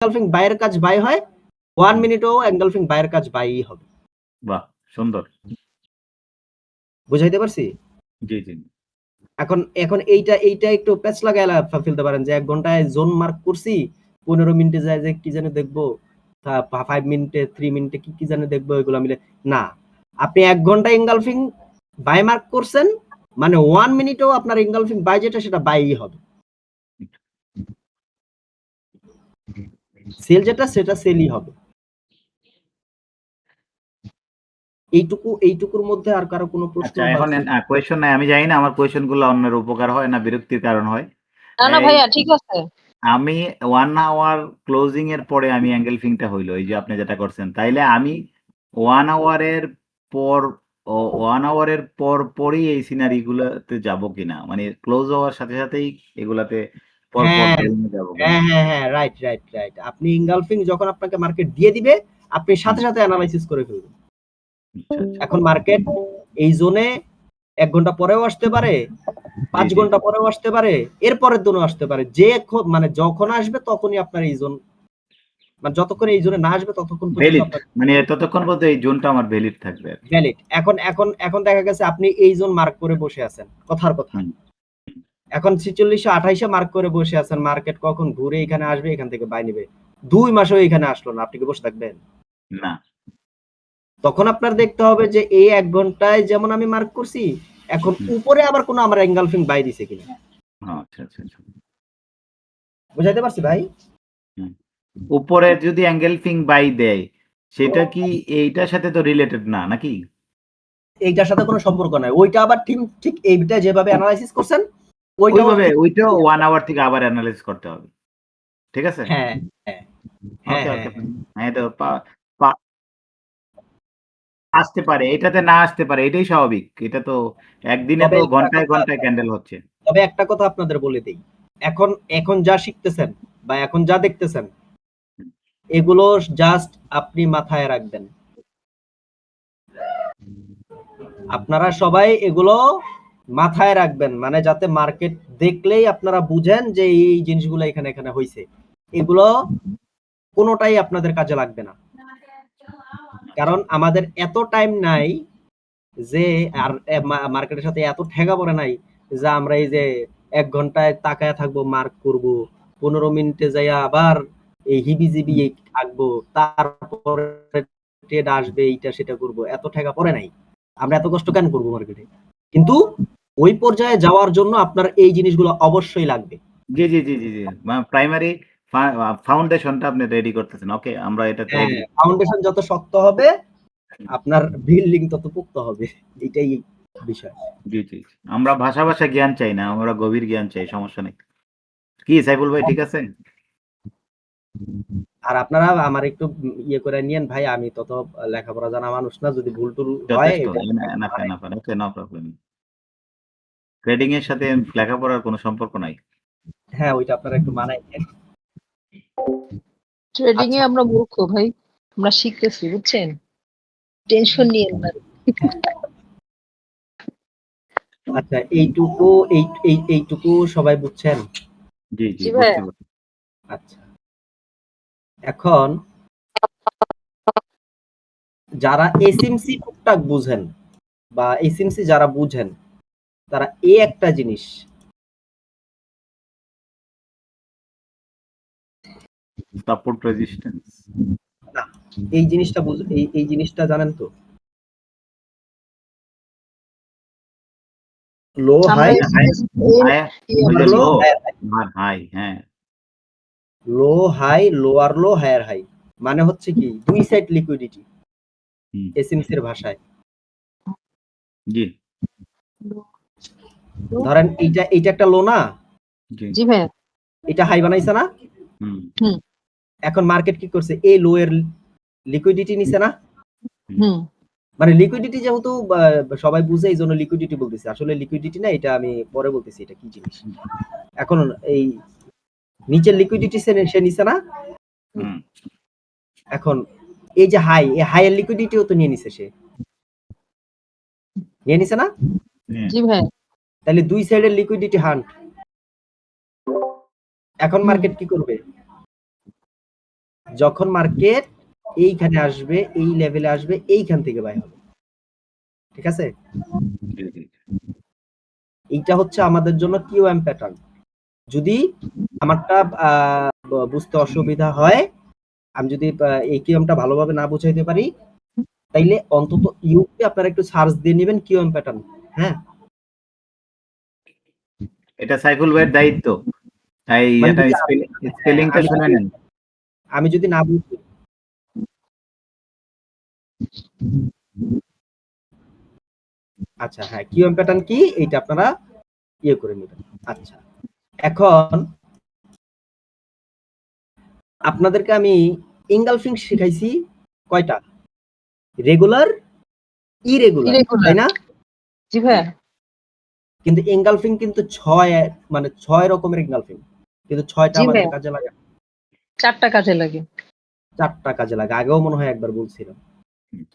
Engulfing বাইয়ের কাজ by হয় 1 মিনিটেও এনগালফিং বাইয়ের কাজ বাইই হবে। বাহ! সুন্দর। বুঝাইতে পারছি? জি, জি। এখন এইটা একটু প্যাচ লাগাইয়া ফেলতে পারেন যে ১ ঘন্টায় জোন মার্ক করছি, ১৫ মিনিটে যায় যে কি জানি দেখবো, 5 মিনিটে 3 মিনিটে কি জানি দেখবো এগুলা মিলে। না। আপনি ১ ঘন্টা এনগালফিং বাই মার্ক করছেন, মানে 1 মিনিটেও আপনার এনগালফিং বাই যেটা সেটা বাইই হবে। সেল যেটা সেটা সেলই হবে। এইটুকুর মধ্যে আর কারো কোনো প্রশ্ন আচ্ছা, এখন কোয়েশ্চন নাই। আমি জানি না আমার কোয়েশ্চন গুলো অন্যের উপকার হয় না বিরক্তির কারণ হয়। না ভাইয়া ঠিক আছে। আমি 1 আওয়ার ক্লোজিং এর পরে আমি এনগালফিং টা হইলো, এই যে আপনি যেটা করছেন। তাইলে আমি 1 আওয়ারের পর 1 আওয়ারের পরই এই সিনারি গুলাতে যাব কিনা? মানে ক্লোজ হওয়ার সাথে সাথেই এগুলাতে পর যাব কিনা? হ্যাঁ, রাইট। আপনি এনগালফিং যখন আপনাকে মার্কেট দিয়ে দিবে, আপনি সাথে সাথে এনালাইসিস করে ফেলবেন। আচ্ছা। এখন মার্কেট এই জোনে ১ ঘন্টা পরেও আসতে পারে, ৫ ঘন্টা পরেও আসতে পারে, এর পরের দিনও আসতে পারে। মানে যখন আসবে তখনই আপনার এই জোন, মানে যতক্ষণ এই জোনে না আসবে ততক্ষণ পর্যন্ত আপনার মানে ততক্ষণ পর্যন্ত এই জোনটা আমার ভ্যালিড থাকবে। ভ্যালিড। এখন দেখা গেছে আপনি এই জোন মার্ক করে বসে আছেন। কথার কথা। এখন ৪৬-২৮ মার্ক করে বসে আছেন। মার্কেট কখন ঘুরে এখানে আসবে, এখান থেকে বাই নিবে। ২ মাসও এখানে আসলো না। আপনি কি বসে থাকবেন? না। তখন আপনার দেখতে হবে যে এই ১ ঘন্টায় যেমন আমি মার্ক করছি, এখন উপরে আবার কোনো আমার এনগালফিং বাই দিছে কিনা। আচ্ছা। বুঝাইতে পারছি ভাই? উপরে যদি এনগালফিং বাই দেয়, সেটা কি এইটার সাথে তো রিলেটেড না নাকি? এইটার সাথে কোনো সম্পর্ক নাই। ওইটা আবার ঠিক এইটা যেভাবে এনালাইসিস করছেন, ওইভাবে ওইটাও 1 আওয়ার থেকে আবার এনালাইজ করতে হবে। ঠিক আছে? হ্যাঁ। ওকে। এটা আসতে পারে, এটাতে না আসতে পারে, এটাই স্বাভাবিক। এটা তো একদিনে তো ঘন্টায় ক্যান্ডেল হচ্ছে। তবে একটা কথা আপনাদের বলে দেই। এখন যা শিখতেছেন বা এখন যা দেখতেছেন, এগুলো জাস্ট আপনি মাথায় রাখবেন। আপনারা সবাই এগুলো মাথায় রাখবেন, মানে যাতে মার্কেট দেখলেই আপনারা বুঝেন যে এই জিনিসগুলো এখানে হইছে। এগুলো কোনোটাই আপনাদের কাজে লাগবে না, কারণ আমাদের এত টাইম নাই যে, আর মার্কেটের সাথে এত ঠেকা পড়ে নাই যে আমরা এই যে ১ ঘন্টায় তাকায় থাকবো, মার্ক করব, ১৫ মিনিটে যাইয়া আবার এই হিবিজিবি থাকবো, তারপরে ট্রেড আসবে, এইটা সেটা করব। এত ঠেকা পড়ে নাই। আমরা এত কষ্ট কেন করবো মার্কেটে? কিন্তু ওই পর্যায়ে যাওয়ার জন্য আপনার এই জিনিসগুলো অবশ্যই লাগবে। জি। প্রাইমারি ফাউন্ডেশনটা আপনি রেডি করতেছেন। ওকে, আমরা এটাতে এগ্রি। ফাউন্ডেশন যত শক্ত হবে, আপনার বিল্ডিং তত পোক্ত হবে। এটাই বিষয়। জি। আমরা ভাষা জ্ঞান চাই না, আমরা গভীর জ্ঞান চাই, সমস্যা নেই। কি সাইফুল ভাই, ঠিক আছে? আর আপনারা আমার একটু ইয়ে করে নিয়েন ভাই, আমি তত লেখাপড়া জানা মানুষ না, যদি ভুল টুল হয় যথেষ্ট। এনাফ। ওকে, নো প্রবলেম। ট্রেডিং এর সাথে লেখাপড়ার কোনো সম্পর্ক নাই। হ্যাঁ, ওইটা আপনারা একটু মানায় নেন। ট্রেডিং এ আমরা মূর্খ ভাই, আমরা শিখতেছি, বুঝছেন? টেনশন নিয়েন না। আচ্ছা, এইটুকু সবাই বুঝছেন? জি, বুঝতে পারছি। আচ্ছা, এখন যারা এসএমসি টুকটাক বুঝেন বা এসএমসি যারা বুঝেন, তারা এই একটা জিনিস, সাপোর্ট রেজিস্ট্যান্স, না, এই জিনিসটা জানেন তো? Low high, low high, lower low, higher high, মানে হচ্ছে কি দুই সাইড লিকুইডিটি এসএমসি এর ভাষায়। জি। ধরেন এইটা একটা লো না? জি ভাই। এটা হাই বানাইছে না? এখন মার্কেট কি করছে? এই লো এর লিকুইডিটি নিছে না? মানে লিকুইডিটি যেহেতু সবাই বুঝে, এই জন্য লিকুইডিটি বলতেছি। আসলে লিকুইডিটি না, এটা আমি পরে বলতেছি এটা কি জিনিস। এখন এই নিচের লিকুইডিটি সে নিছে না? এখন এই যে হাই, এই হাই এর লিকুইডিটিও তো নিয়ে নিছে, সে নিয়ে নিছে না? জি ভাই। তাহলে দুই সাইডের লিকুইডিটি হান্ট। এখন মার্কেট কি করবে? যখন মার্কেট এইখানে আসবে, এই লেভেলে আসবে, এইখান থেকে বাই হবে। ঠিক আছে? জি, জি। এইটা হচ্ছে আমাদের জন্য কিউএম প্যাটার্ন। যদি আমারটা বুঝতে অসুবিধা হয়, আমি যদি এই কিউএমটা ভালোভাবে না বুঝাইতে পারি, তাইলে অন্তত ইউটিউবে আপনারা একটু সার্চ দিয়ে নেবেন কিউএম প্যাটার্ন। হ্যাঁ, এটা সাইফুল ভাইয়ের দায়িত্ব। তাই মানে এটা যদি স্পেলিংটা শুনে নেন। আমি যদি না বুঝি, আচ্ছা হ্যাঁ, কিউএম প্যাটার্ন কি এইটা আপনারা ইয়ে করে নেবেন। আচ্ছা, এখন আপনাদেরকে আমি ইনগালফিং শিখাইছি কয়টা? রেগুলার, ইরেগুলার, তাই না? জি ভাইয়া। কিন্তু এঙ্গালফিং কিন্তু 6 রকমের এঙ্গালফিং, কিন্তু 6টা জি আমাদের ভাইয়া, কাজে লাগে, 4টা কাজে লাগে। 4টা কাজে লাগে। আগেও মনে হয় একবার বলছিলাম।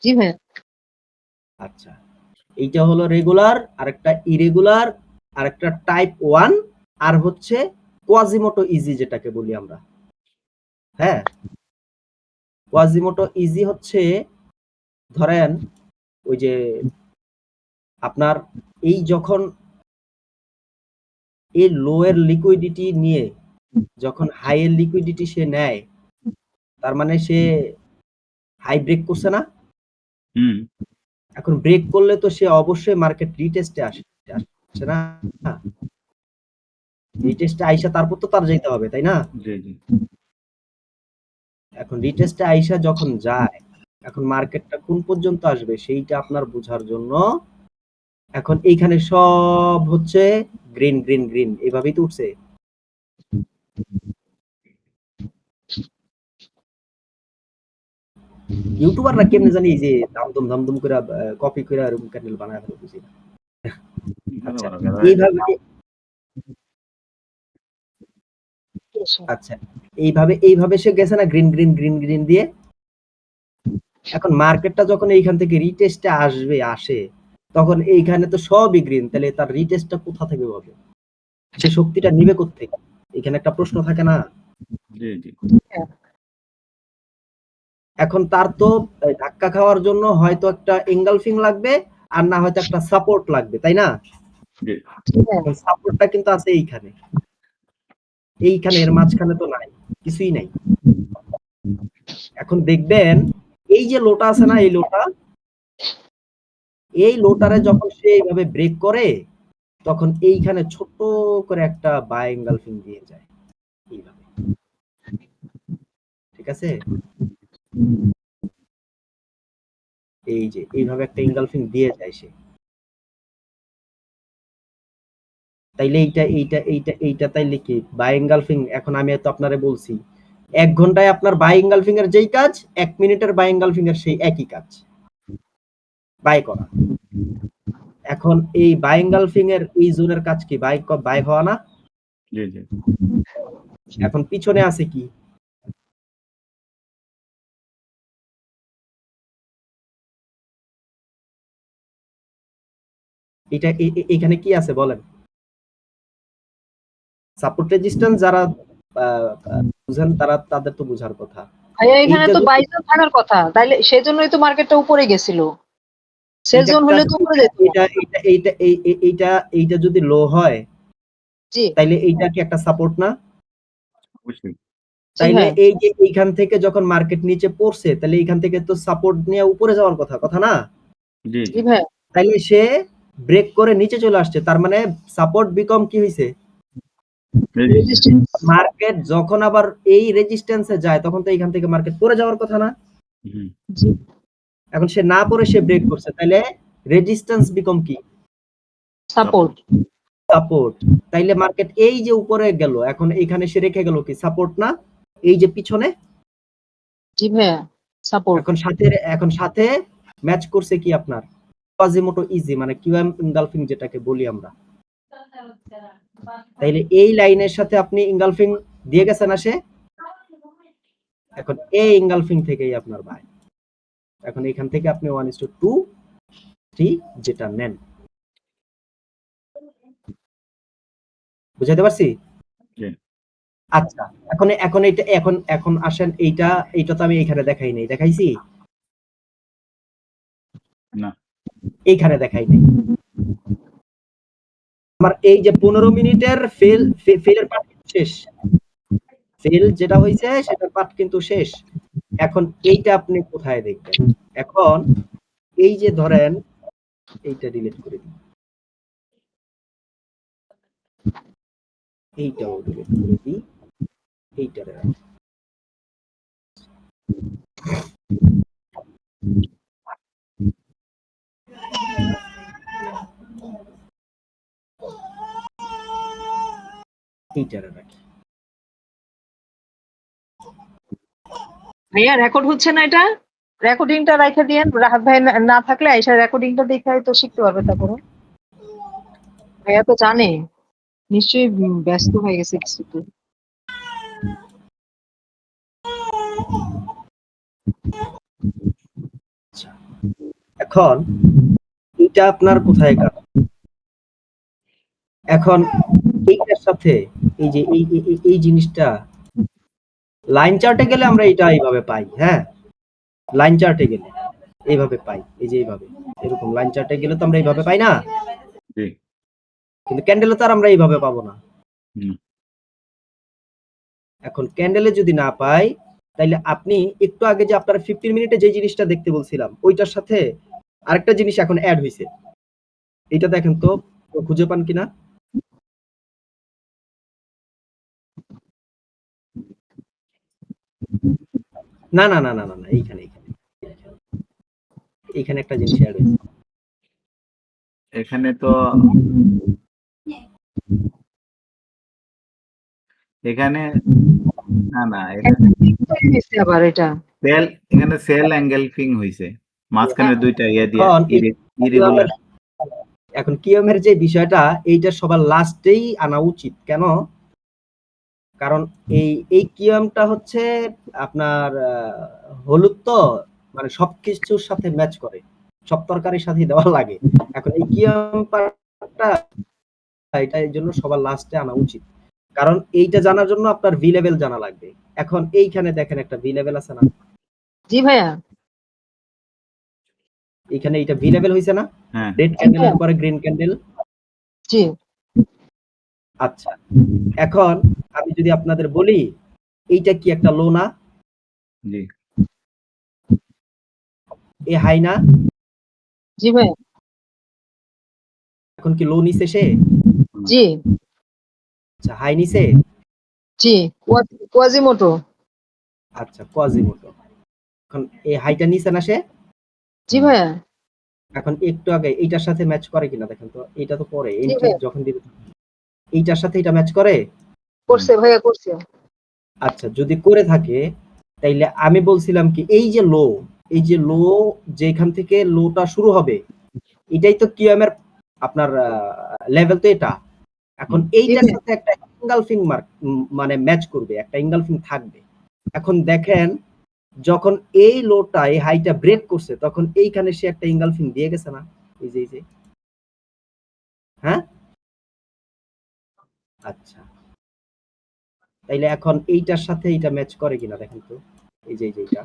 জি ভাইয়া। আচ্ছা, এইটা হলো রেগুলার, আরেকটা ইরেগুলার, আরেকটা টাইপ 1, আর হচ্ছে কোয়াজিমোটো ইজি যেটাকে বলি আমরা। হ্যাঁ, কোয়াজিমোটো ইজি হচ্ছে, ধরেন ওই যে আপনার এই যখন এই লো এর লিকুইডিটি নিয়ে যখন হাই এর লিকুইডিটি সে নেয়, তার মানে সে হাই ব্রেক করছে না? হুম, এখন ব্রেক করলে তো সে অবশ্যই মার্কেট রিটেস্টে আসছে না? রিটেস্টে আইসা তারপর তো তার যাইতে হবে, তাই না? জি, জি। এখন রিটেস্টে আইসা যখন যায়, এখন মার্কেটটা কোন পর্যন্ত আসবে সেইটা আপনার বোঝার জন্য এখন এইখানে সব হচ্ছে গ্রিন গ্রিন গ্রিন, এভাবেই তো উঠছে। ইউটিউবাররা কেমনে জানি এই যে ধামধুম ধামধুম করে কপি করে এরকম ক্যান্ডেল বানায় ফেলে বুঝি না। ভালো, আচ্ছা, ভালো, ভালো। এইভাবে আচ্ছা, এইভাবে সে গেছে না গ্রিন গ্রিন গ্রিন গ্রিন দিয়ে। এখন মার্কেটটা যখন এইখান থেকে রিটেস্টে আসে, তখন এইখানে তো সবই গ্রিন, তাহলে তার রিটেস্টটা কোথা থেকে হবে? সে শক্তিটা নিবে কোত্থেকে? এখানে একটা প্রশ্ন থাকে না? জি, জি। এখন তার তো ধাক্কা খাওয়ার জন্য হয়তো একটা এঙ্গালফিং লাগবে, আর না হয়তো একটা সাপোর্ট লাগবে, তাই না? জি। এখন সাপোর্টটা কিন্তু আছে এইখানে, এর মাঝখানে তো নাই, কিছুই নাই। এখন দেখবেন এই যে লোটা আছে না, এই লোটারে যখন সে এইভাবে ব্রেক করে, তখন এইখানে ছোট্ট করে একটা বাই এঙ্গালফিং দিয়ে যায় এইভাবে। ঠিক আছে? এই যে এইভাবে একটা এঙ্গালফিং দিয়ে যায় সে। তাইলে এইটা তাইলে কি বাই এঙ্গালফিং? এখন আমি তো আপনারে বলছি 1 ঘন্টায় আপনার বাই এঙ্গালফিং এর যেই কাজ, 1 মিনিটের বাই এঙ্গালফিং এর সেই একই কাজ, বাই করা। এখন এই বাই এঙ্গালফিং এর এই জোনের কাজ কি? বাই হওয়া না? জি, জি। এখন পিছনে আছে কি? এটা এখানে কি আছে বলেন? সাপোর্ট রেজিস্ট্যান্স যারা বুঝেন তাদের তো বুঝার কথা। ভাইয়া এখানে এইটা তো যদি 22 জন থাকার কথা। তাইলে সেজন্যই তো মার্কেটটা উপরে গেছিল। সেল এইটা জোন হলে তো উপরে যেত। এইটা যদি লো হয়, জি, তাইলে এইটা কি একটা সাপোর্ট না? অবশ্যই। জি তাইলে ভাইয়া। এই যে এইখান থেকে যখন মার্কেট নিচে পড়ছে, তাহলে এইখান থেকে তো সাপোর্ট নিয়ে উপরে যাওয়ার কথা না? জি, জি জি। ভাইয়া। তাইলে সে ব্রেক করে নিচে চলে আসছে, তার মানে সাপোর্ট বিকম কি হইছে? রেজিস্ট্যান্স। রেজিস্ট্যান্স। মার্কেট যখন আবার এই রেজিস্ট্যান্সে যায়, তখন তো এইখান থেকে মার্কেট পড়ে যাওয়ার কথা না? হুম। জি, এখন সে না পড়ে সে ব্রেক করছে, তাইলে রেজিস্ট্যান্স বিকম কি? সাপোর্ট। সাপোর্ট। তাইলে মার্কেট এই যে উপরে গেল, এখন এইখানে সে রেখে গেল কি? সাপোর্ট না? এই যে পিছনে, জি ভাইয়া, সাপোর্ট। এখন সাথে ম্যাচ করছে কি আপনার? কোয়াজিমোটো ইজি, মানে কিউএম ইনগালফিং যেটাকে বলি আমরা। তাইলে এই লাইনের সাথে আপনি ইনগালফিং দিয়ে গেছেন আসে, এখন এই ইনগালফিং থেকেই আপনার বাই। এখন এখান থেকে আপনি 1:2 3 যেটা নেন। বুঝাইতে পারছি? জি। আচ্ছা, এখন এইটা এখন আসেন এইটা তো আমি এখানে দেখাই নাই। দেখাইছি? না। এইখানে দেখাই নাই। আমার এই যে 15 মিনিটের ফেলের পার্ট শেষ। ফেল যেটা হইছে সেটার পার্ট কিন্তু শেষ। এখন এইটা আপনি কোথায় দেখবেন? এখন এই যে ধরেন এইটা ডিলিট করে দিই। এইটাও ডিলিট করে দিই। এইটারে রাখি। এইটারে রাখি। ভাইয়া রেকর্ড হচ্ছে না এটা? রেকর্ডিংটা রাইখা দিয়েন। রাহাত ভাই না থাকলে আইসা রেকর্ডিংটা দেখে হয়তো শিখতে পারবে তারপরে। ভাইয়া তো জানে। নিশ্চয়ই ব্যস্ত হয়ে গেছে কিছুতে। আচ্ছা। এখন এটা আপনার কোথায় কাট? এখন এইটার সাথে এই যে এই জিনিসটা লাইন চার্টে গেলে আমরা এটা এইভাবে পাই, হ্যাঁ? লাইন চার্টে গেলে এইভাবে পাই। এই যে এইভাবে। এরকম লাইন চার্টে গেলে তো আমরা এইভাবে পাই না? জি। কিন্তু ক্যান্ডেলে তো আর আমরা এইভাবে পাবো না। হুম। এখন ক্যান্ডেলে যদি না পাই তাইলে আপনি একটু আগে যে আপনার 15 মিনিটে যে জিনিসটা দেখতে বলছিলাম ওইটার সাথে আরেকটা জিনিস এখন এড হইছে। এটা দেখেন তো খুঁজে পান কিনা? না, এইখানে এইখানে একটা জিনিস এড হইছে। এখানে তো এখানে না এখানে হয়েছে আবার এটা। এখানে সেল এঙ্গেলফিং হইছে। মাঝখানে দুইটা ইয়ে দিয়া এখন ইরেগুলার। এখন কিয়মের যে বিষয়টা এইটা সবার লাস্টেই আনা উচিত। কেন? কারণ এই কিয়মটা হচ্ছে আপনার হলুদ তো মানে সবকিছুর সাথে ম্যাচ করে। সব তরকারির সাথেই দেওয়া লাগে। এখন এই কিয়ম পার্টটা এটা এর জন্য সবার লাস্টে আনা উচিত। কারণ এইটা জানার জন্য আপনার ভি লেভেল জানা লাগবে। এখন এইখানে দেখেন একটা ভি লেভেল আছে না? জি ভাইয়া। এইখানে এইটা ভি লেভেল হইছে না? হ্যাঁ। রেড ক্যান্ডেলের পরে গ্রিন ক্যান্ডেল। জি। আচ্ছা। এখন আমি যদি আপনাদের বলি এইটা কি একটা লো না? জি। এ হাই না? জি ভাইয়া। এখন কি লো নিছে সে? জি। আচ্ছা হাই নিছে? জি। কোয়াজিমোটো। আচ্ছা কোয়াজিমোটো। এখন এই হাইটা নিছে না সে? জি ভাইয়া। এখন একটু আগে এইটার সাথে ম্যাচ করে কিনা দেখেন তো। এইটা তো পরে জি এন্ট্রি ভাইয়া। যখন দিবে এইটার সাথে এটা ম্যাচ করে? করছে ভাইয়া, করছে। আচ্ছা যদি করে থাকে তাইলে আমি বলছিলাম কি এই যে লো যেখান থেকে লোটা শুরু হবে এটাই তো কিয়ামের আপনার লেভেল তো এটা। এখন এইটার সাথে একটা ইনগালফিং মানে ম্যাচ করবে, একটা ইনগালফিং থাকবে। এখন দেখেন যখন এই লোটা এই হাইটা ব্রেক করছে তখন এইখানে সে একটা ইনগালফিং দিয়ে গেছে না? এই যে হ্যাঁ? আচ্ছা। তাইলে এখন এইটার সাথে এইটা ম্যাচ করে কিনা দেখেন তো। এই যে এইটা।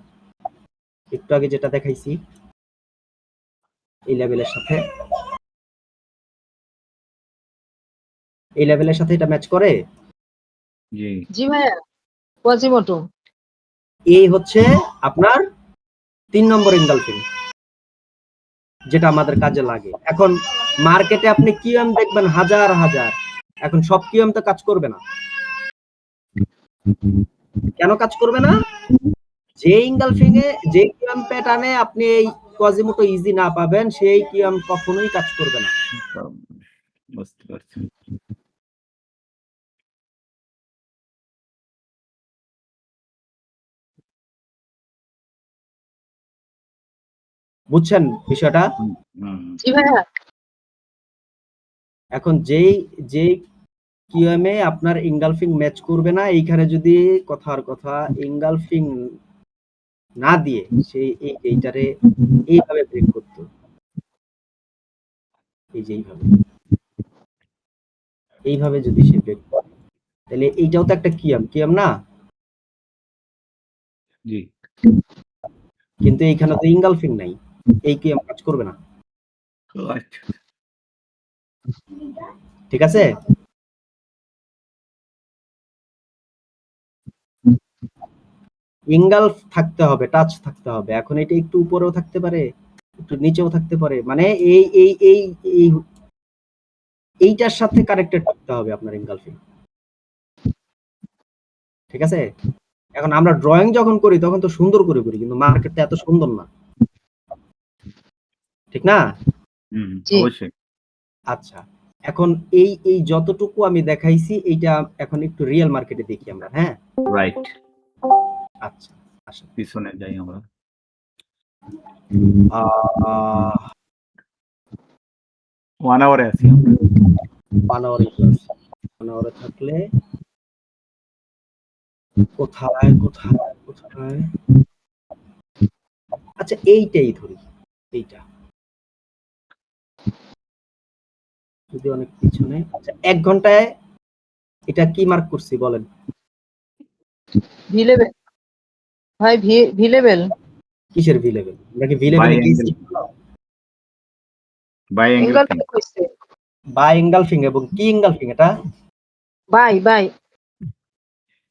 একটু আগে যেটা দেখাইছি এই লেভেলের সাথে এই লেভেলের সাথে এটা ম্যাচ করে? জি। জি ভাইয়া। কোয়াজিমোটো। এই হচ্ছে আপনার ৩ নম্বর এনগালফিং যেটা আমাদের কাজে লাগে। এখন মার্কেটে আপনি কিয়াম দেখবেন হাজার হাজার। এখন সব কিয়াম তো কাজ করবে না। কেন কাজ করবে না? যে এনগালফিং এ যে কিয়াম প্যাটার্নে আপনি এই কোয়াজিমোটো ইজি না পাবেন সেই কিয়াম কখনোই কাজ করবে না। বুঝতে পারছি। বুঝছেন বিষয়টা? জি ভাইয়া। এখন যেই কিয়ামে আপনার এনগালফিং ম্যাচ করবে না এইখানে যদি কথার কথা এনগালফিং না দিয়ে সে এইটারে এইভাবে ব্রেক করতো। এই যে এইভাবে যদি সে ব্রেক করে তাহলে এইটাও তো একটা কিয়াম না, জি কিন্তু এইখানে তো ইনগালফিং নাই, এই কিয়াম কাজ করবে না। আচ্ছা ঠিক আছে, ইনগালফ থাকতে হবে, টাচ থাকতে হবে। এখন এটা একটু উপরেও থাকতে পারে, একটু নিচেও থাকতে পারে, মানে এই এই এই এই এইটার সাথে কানেক্টেড থাকতে হবে আপনার ইনগালফিং। ঠিক আছে, এখন আমরা ড্রয়িং যখন করি তখন তো সুন্দর করে করি, কিন্তু মার্কেটটা এত সুন্দর না, ঠিক না? জি অবশ্যই আচ্ছা, এখন এই এই যতটুকু আমি দেখাইছি এইটা এখন একটু রিয়েল মার্কেটে দেখি আমরা, হ্যাঁ? রাইট। আচ্ছা, আসেন। পিছনে যাই আমরা। আহ 1 আওয়ারে আছি আমরা। 1 আওয়ারে প্লাস, 1 আওয়ারে থাকলে কোথায় কোথায় কোথায়? আচ্ছা, এইটাই ধরি, এইটা যদি অনেক পিছনে। আচ্ছা, 1 ঘন্টায় এটা কি মার্ক করছি বলেন? ভি লেভেল ভাই, ভি লেভেল কিসের ভি লেভেল? আমরা কি ভি বাই লেভেলে অ্যাঙ্গেল, গেছি? বাই অ্যাঙ্গেল এঙ্গেল ফিং। হইছে বাই এঙ্গালফিং, এবং কি এঙ্গালফিং এটা? বাই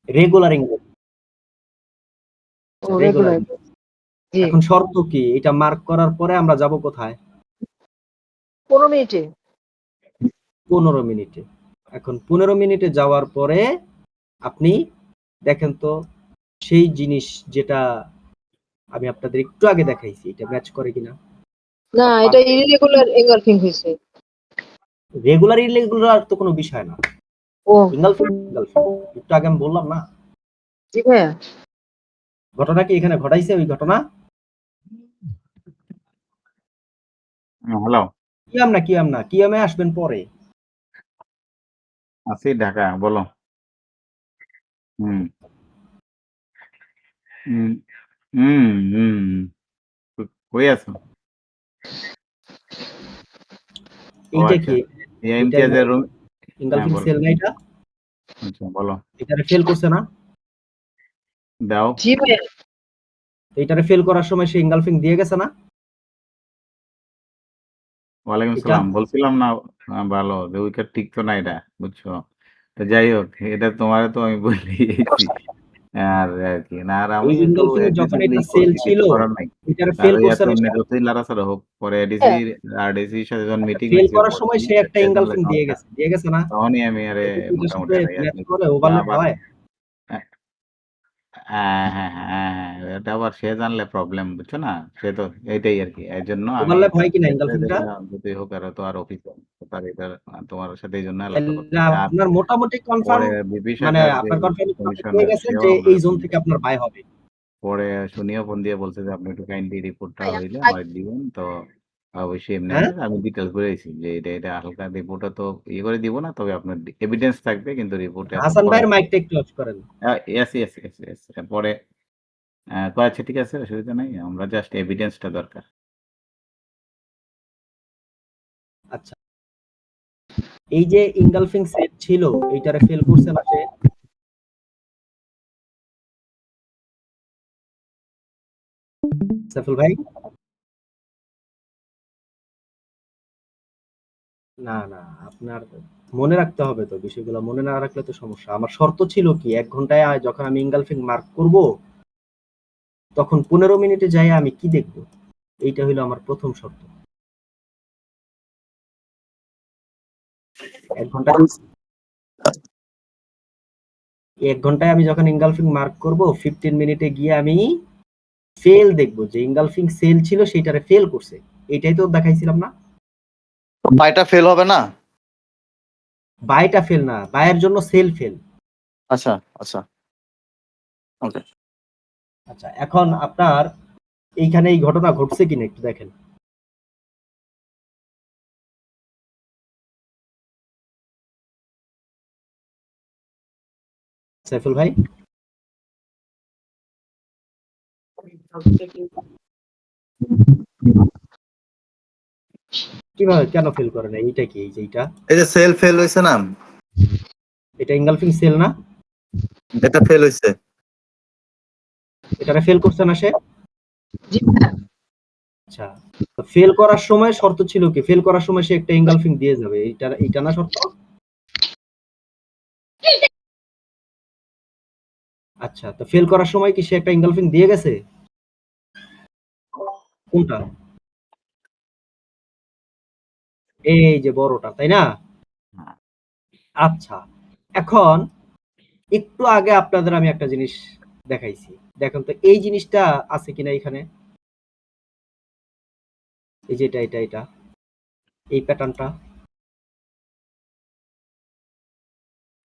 রেগুলার এঙ্গেল, ও রেগুলার। রেগুলার। জি এখন শর্ত কি, এটা মার্ক করার পরে আমরা যাব কোথায়? 15 মিনিটে। 15 মিনিটে। এখন 15 মিনিটে যাওয়ার পরে আপনি দেখেন তো সেই জিনিস যেটা আমি আপনাদের একটু আগে দেখাইছি, এটা ম্যাচ করে কিনা। না, এটা ইরেগুলার এঙ্গালফিং হয়েছে। রেগুলার ইরেগুলার তো কোনো বিষয় না, ও এঙ্গালফিং এঙ্গালফিং। একটু আগে আমি বললাম না, জি ভাইয়া। ঘটনা কি এখানে ঘটাইছে ওই ঘটনা? হ্যালো, কিয়ামে আসবেন পরে। আছি ঢাকা, বলো। হুম হুম হুম হুম কই আছো? ও এইটা আচ্ছা, কি, এই এইটার ইমতিয়াজের রুম। হ্যাঁ এঙ্গালফিং বলো। সেল না এটা? আচ্ছা বলো, এটারে ফেল করছে না? দাও। জি ভাইয়া। এইটারে ফেল করার সময় সে এঙ্গালফিং দিয়ে গেছে না? ওয়ালাইকুম এটা সালাম, বলছিলাম না ভালো যে উইকেট টিকতো না এটা, বুঝছো? তো যাই হোক, এটা তোমার তো আমি বলেইছি। আর আর কি না, আর এই আমি একটু এঙ্গালফিং যখন অ্যাগ্রেসিভলি এটা সেল করছি, ছিল, কিছু করার নাই। এটারে ফেল কারণ করছে এত না সে? যতই লড়াচড়া হোক, পরে এডিসি হ্যাঁ, আরডিসির সাথে যখন মিটিং ফেল হয়েছে করার পরে সময় সে একটা এঙ্গালফিং দিয়ে গেছে না? তখনই আমি আরে এটা কি এটার মোটামুটি সাথে আরে ম্যাচ আপনি করে, ওভারল্যাপ আবার হয়? হ্যাঁ, এটা আবার সে জানলে প্রবলেম, বুঝছো না? সে তো এইটাই আরকি। এজন্য আমি ওভারল্যাপ হয় কিনা চাচ্ছি যে এঙ্গালফিংটা? যদি হোক আর তো আর অফিস তার এটা তোমার সাথে এইজন্য আলাপটা তাহলে করতেছি। আর আপনার মোটামুটি কনফার্ম, পরে ভিপি মানে শাখার যে আপনার কনফার্ম আপনি পেয়ে কমিশনার গেছেন সেও যে আমরা এই জোন ফোন থেকে দিচ্ছি। আপনার বাই হবে। পরে শুনিও ফোন দিয়ে বলছে যে আপনি একটু কাইন্ডলি রিপোর্টটা হইলে ভাই, আমার দিবেন। তো অবশ্যই এমনি হ্যাঁ, আমি ডিটেইলস বলেছি যে এটা হালকা রিপোর্টটা তো ইয়ে করে দিব না, তবে আপনার এভিডেন্স থাকবে কিন্তু রিপোর্টে এখন হাসান পরে ভাইয়ের মাইকটা একটু অফ করেন। ইয়েস পরে কয় আচ্ছা ঠিক আছে, অসুবিধা নাই। আমরা জাস্ট এভিডেন্সটা দরকার। আচ্ছা, এই যে ইনগালফিং সেট ছিল, এইটারে ফেল করছে না সে? সাইফুল ভাই, না আপনার মনে রাখতে হবে তো বিষয়গুলো, মনে না রাখলে তো সমস্যা। আমার শর্ত ছিল কি, 1 ঘন্টায় যখন আমি ইনগালফিং মার্ক করব তখন 15 মিনিটে যাই আমি কি দেখব, এইটা হলো আমার প্রথম শর্ত। 1 ঘন্টা, 1 ঘন্টায় আমি যখন ইনগালফিং মার্ক করব, 15 মিনিটে গিয়ে আমি ফেল দেখব, যে ইনগালফিং সেল ছিল সেইটারে ফেল করছে। এটাই তো দেখাইছিলাম না? বাইটা ফেল হবে না? বাইটা ফেল না, বাইয়ের জন্য সেল ফেল। আচ্ছা, আচ্ছা। ওকে। আচ্ছা, এখন আপনার এইখানে এই ঘটনা ঘটছে কিনা একটু দেখেন। সাইফুল ভাই, কিভাবে কেন ফেল করে না? এইটা কি, এই যে এইটা এই যে সেল ফেল হইছে না? এটা এনগালফিং সেল না? এটা ফেল হইছে। এটারে ফেল করছে না সে? জি স্যার। আচ্ছা, তো ফেল করার সময় শর্ত ছিল কি? ফেল করার সময় সে একটা এনগালফিং দিয়ে যাবে, এইটা না শর্ত? আচ্ছা, তো ফেল করার সময় কি সে একটা এনগালফিং দিয়ে গেছে? কোনটা? এই যে বড়টা, তাই না? হ্যাঁ। আচ্ছা, এখন একটু আগে আপনাদের আমি একটা জিনিস দেখাইছি, দেখেন তো এই জিনিসটা আছে কিনা এখানে। এই যে এটা এই প্যাটার্নটা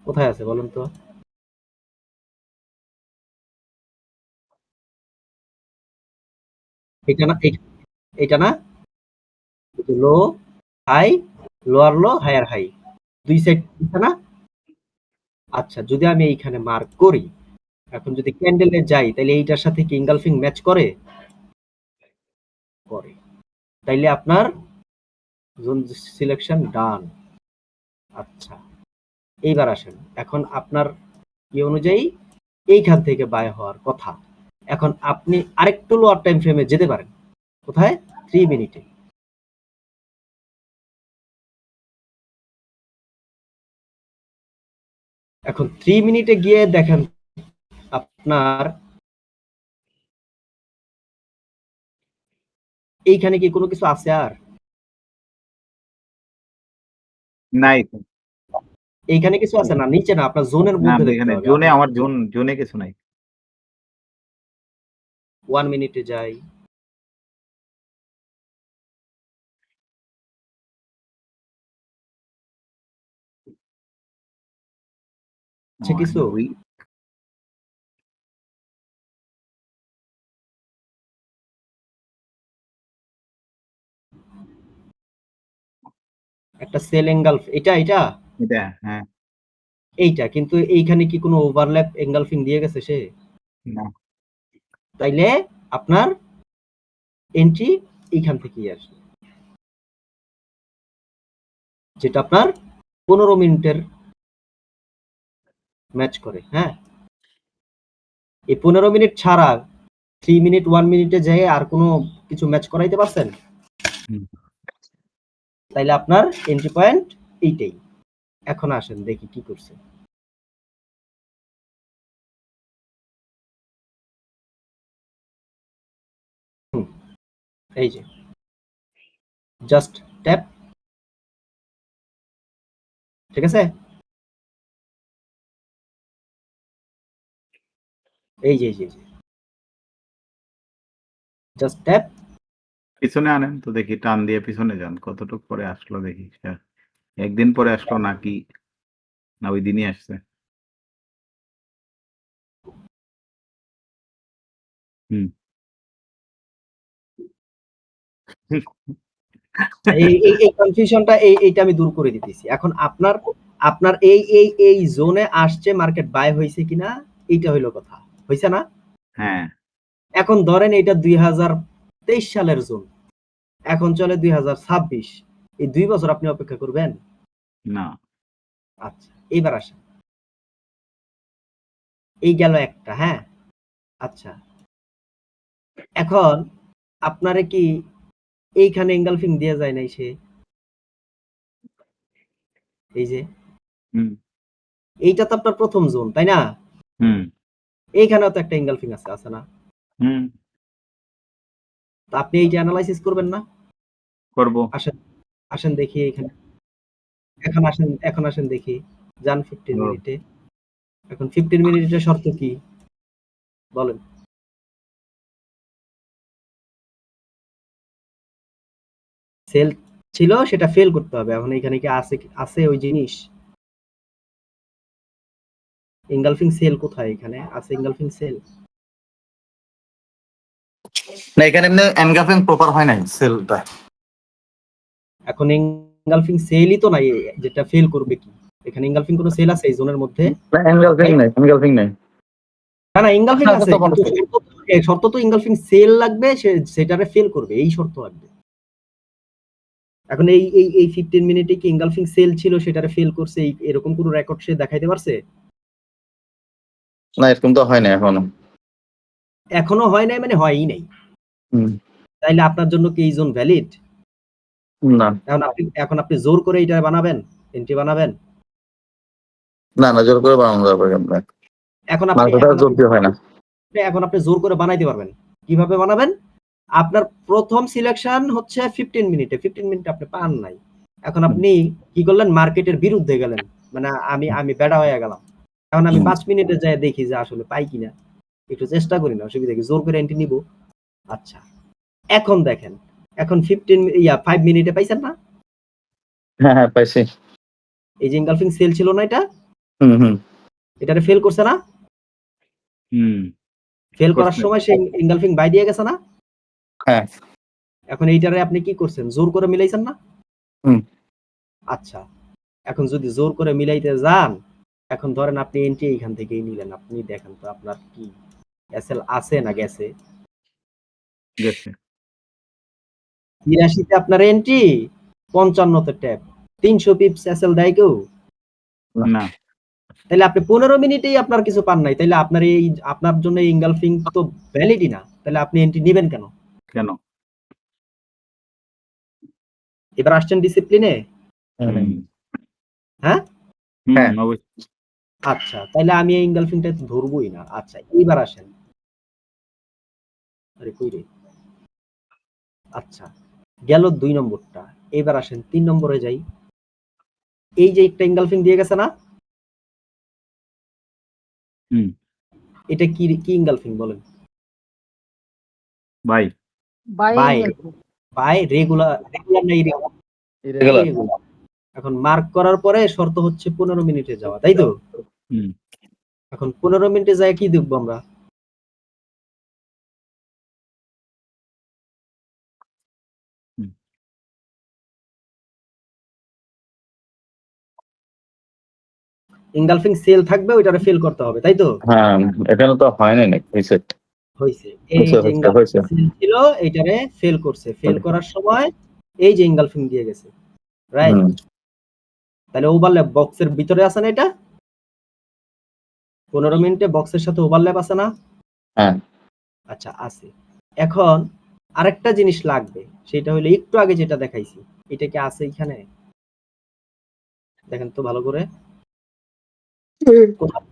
কোথায় আছে বলুন তো? এটা না? এটা না? Low high, lower low, higher high, দুই সাইড না? আচ্ছা, যদি আমি এইখানে মার্ক করি, এখন যদি ক্যান্ডেলে যাই, তাহলে এইটার সাথে কি ইনগালফিং ম্যাচ করে? করে। তাইলে আপনার জোন সিলেকশন ডান। আচ্ছা, এইবার আসেন, এখন আপনার কি অনুযায়ী এইখান থেকে বাই হওয়ার কথা। এখন আপনি আরেকটু লোয়ার টাইম ফ্রেমে যেতে পারেন। কোথায়? 3 মিনিটে। এখন 3 মিনিটে গিয়ে দেখেন আপনার এইখানে কি কোনো কিছু আছে আর? নাই, এইখানে কিছু আছে না? নিচে না, আপনার জোনের না মধ্যে দেখতে এখানে হবে। জোনে, আপনি আমার জোনে কিছু নাই। 1 মিনিটে যাই। আছে কিছু? ওই একটা সেল এঙ্গালফ, এটা এটা, হ্যাঁ, এইটা, কিন্তু এইখানে কি কোনো ওভারল্যাপ এঙ্গালফিং দিয়ে গেছে সে? না, তাইলে আপনার এন্ট্রি এইখান থেকেই আসবে, যেটা আপনার 15 মিনিটের ম্যাচ করে। হ্যাঁ, এই 15 মিনিট ছাড়া 3 মিনিট 1 মিনিটে যেয়ে আর কোনো কিছু ম্যাচ করাইতে পারছেন? হুম। তাইলে আপনার এন্ট্রি পয়েন্ট এইটাই। এখন আসেন দেখি কি করছে। এই যে জাস্ট ট্যাপ, ঠিক আছে? এই যে জাস্ট ট্যাপ। পিছনে আনেন তো দেখি, টান দিয়ে পিছনে যান, কতটুকু পরে আসলো দেখি। একদিন পরে আসলো নাকি, না ওই দিনই আসছে? হুম। এই কনফিউশনটা এইটা আমি দূর করে দিতেছি। এখন আপনার এই জোনে আসছে, মার্কেট বাই হইছে কিনা এইটা হইলো কথা। হইছে না? হ্যাঁ, এখন ধরেন এটা 2023 সালের জোন, এখন চলে 2026। এই 2 বছর আপনি অপেক্ষা করবেন? না, আচ্ছা, এইবার আসেন, এই গেল একটা। হ্যাঁ, আচ্ছা, এখন আপনারে কি এইখানে এঙ্গালফিং দিয়ে যায় নাই সে? এই যে হুম, এইটা তো আপনার প্রথম জোন, তাই না? হুম, এইখানেও তো একটা এঙ্গালফিং আছে না? হুম, তো আপনি এইটা অ্যানালাইসিস করবেন না? করবো। আসেন, আসেন দেখি এইখানে। এখন আসেন দেখি। যান 15 ধরো, মিনিটে। এখন 15 মিনিটের শর্ত কি? বলেন। সেল ছিল, সেটা ফেল করতে হবে। এখন এখানে কি আছে ওই জিনিস? এঙ্গালফিং সেল কোথায়? এখানে আছে এঙ্গালফিং সেল? না এখানে এমনি এনগালফিং প্রপার হয় নাই সেলটা। এখন এঙ্গালফিং সেলই তো নাই, যেটা ফেল করবে কি? এখানে এঙ্গালফিং কোনো সেল আছে এই জোনের মধ্যে? এনগালফিং নাই, এনগালফিং নাই। না, না, এঙ্গালফিং আচ্ছা, আছে, তখন কিন্তু শর্ত তো এঙ্গালফিং সেল লাগবে, সেটারে ফেল করবে, এই শর্ত লাগবে। এখন এই 15 মিনিটে কি এনগালফিং সেল ছিল সেটারে ফেল করছে এরকম কোনো রেকর্ড সে দেখাইতে পারছে? না এরকম তো হয় না এখনো। এখনো হয় নাই মানে হয়ই নাই। হুম। তাইলে আপনার জন্য কি এই জোন ভ্যালিড? না এখন আপনি জোর করে এটা বানাবেন, এন্ট্রি বানাবেন? না জোর করে বানানো যাবে কেমনে? এখন আপনি মার্কেটটা জোর দিয়ে হয় না। এখন আপনি জোর করে বানাইতে পারবেন। কিভাবে বানাবেন? আপনার প্রথম সিলেকশন হচ্ছে 15 মিনিটে। 15 মিনিট আপনি পান নাই। এখন আপনি কি করলেন? মার্কেটের বিরুদ্ধে গেলেন। মানে আমি বেডা হয়ে গেলাম। এখন আমি 5 মিনিটে যাই দেখি যে আসলে পাই কিনা। একটু চেষ্টা করি না, অসুবিধা কি? জোর করে এন্ট্রি নিব। আচ্ছা। এখন দেখেন। এখন 5 মিনিটে পাইছেন না? হ্যাঁ পাইছি। এই যে এনগালফিং সেল ছিল না এটা? হুম। এটারে ফেল করছে না? ফেল করার করছে। সময় সে এনগালফিং বাই দিয়ে গেছে না? হ্যাঁ। এখন এইটারে আপনি কি করছেন? জোর করে মিলাইছেন না? হুম। আচ্ছা। এখন যদি জোর করে মিলাইতে যান, এখন ধরেন আপনি এন্ট্রি এইখান থেকেই নিলেন। আপনি দেখেন তো আপনার কি এসএল আছে না গেছে? গেছে। ৮২ তে আপনার এন্ট্রি, ৫৫ তে ট্যাপ। ৩০০ পিপস এসএল দেয় কেউ? না। তাইলে আপনি ১৫ মিনিটেই আপনার কিছু পান নাই। তাইলে আপনার জন্য এই এনগালফিং তো ভ্যালিডই না। তাহলে আপনি এন্ট্রি নিবেন কেন? কেন? এবার আসছেন ডিসিপ্লিনে? হ্যাঁ? হ্যাঁ। অবশ্যই। আচ্ছা, তাইলে আমি এই এনগালফিংটা ধরবই না। আচ্ছা, এইবার আসেন। আরে কই রে? আচ্ছা, গেল ২ নম্বরটা। এবার আসেন ৩ নম্বরে যাই। এই যে একটা এনগালফিং দিয়ে গেছে না? হুম। এটা কি এনগালফিং বলেন? বাই। বাই রেগুলার না ইরেগুলার। ইরেগুলার? এখন মার্ক করার পরে শর্ত হচ্ছে ১৫ মিনিটে যাওয়া, তাই তো? হুম। এখন ১৫ মিনিটে যায় কি দেখবো আমরা? হুম। এনগালফিং সেল থাকবে, ওইটারে ফেল করতে হবে, তাই তো? হ্যাঁ এখানে তো হয় নাই হয়েছে। হইছে। এই যে এনগালফিং সেল ছিল, এইটারে ফেল করছে। ফেল করার সময় এই যে এনগালফিং দিয়ে গেছে। রাইট? তাহলে ওভারল্যাপ বক্সের ভিতরে আছে না এটা? ১৫ মিনিটে বক্সের সাথে ওভারল্যাপ আছে না? হ্যাঁ। আচ্ছা, আছে। এখন আরেকটা জিনিস লাগবে। সেটা হলো একটু আগে যেটা দেখাইছি। এটা কি আছে এখানে? দেখেন তো ভালো করে। কোথায়?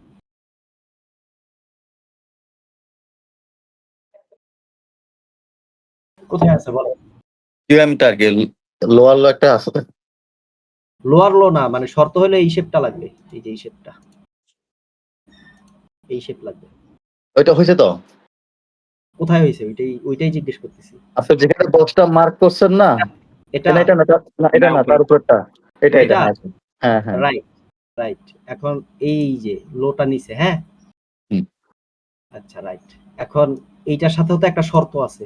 কোথায় আছে বলো? কিউএমটা আর কি লোয়ার লো একটা আছে। লোয়ার লো না, মানে শর্ত হলো এই শেপটা লাগবে। এই যে এই শেপটা। এই শেপ লাগবে। ওইটা হয়েছে তো? কোথায় হইছে? ওইটাই জিজ্ঞেস করতেছি। আপনি যেখানে বক্সটা মার্ক করছেন না? এটা এটা না এটা না তার উপরটা। এটা এটা হ্যাঁ। Right, right. এখন এই যে লোটা নিচে, হ্যাঁ? হুম। আচ্ছা, রাইট। এখন এইটার সাথেও তো একটা শর্ত আছে।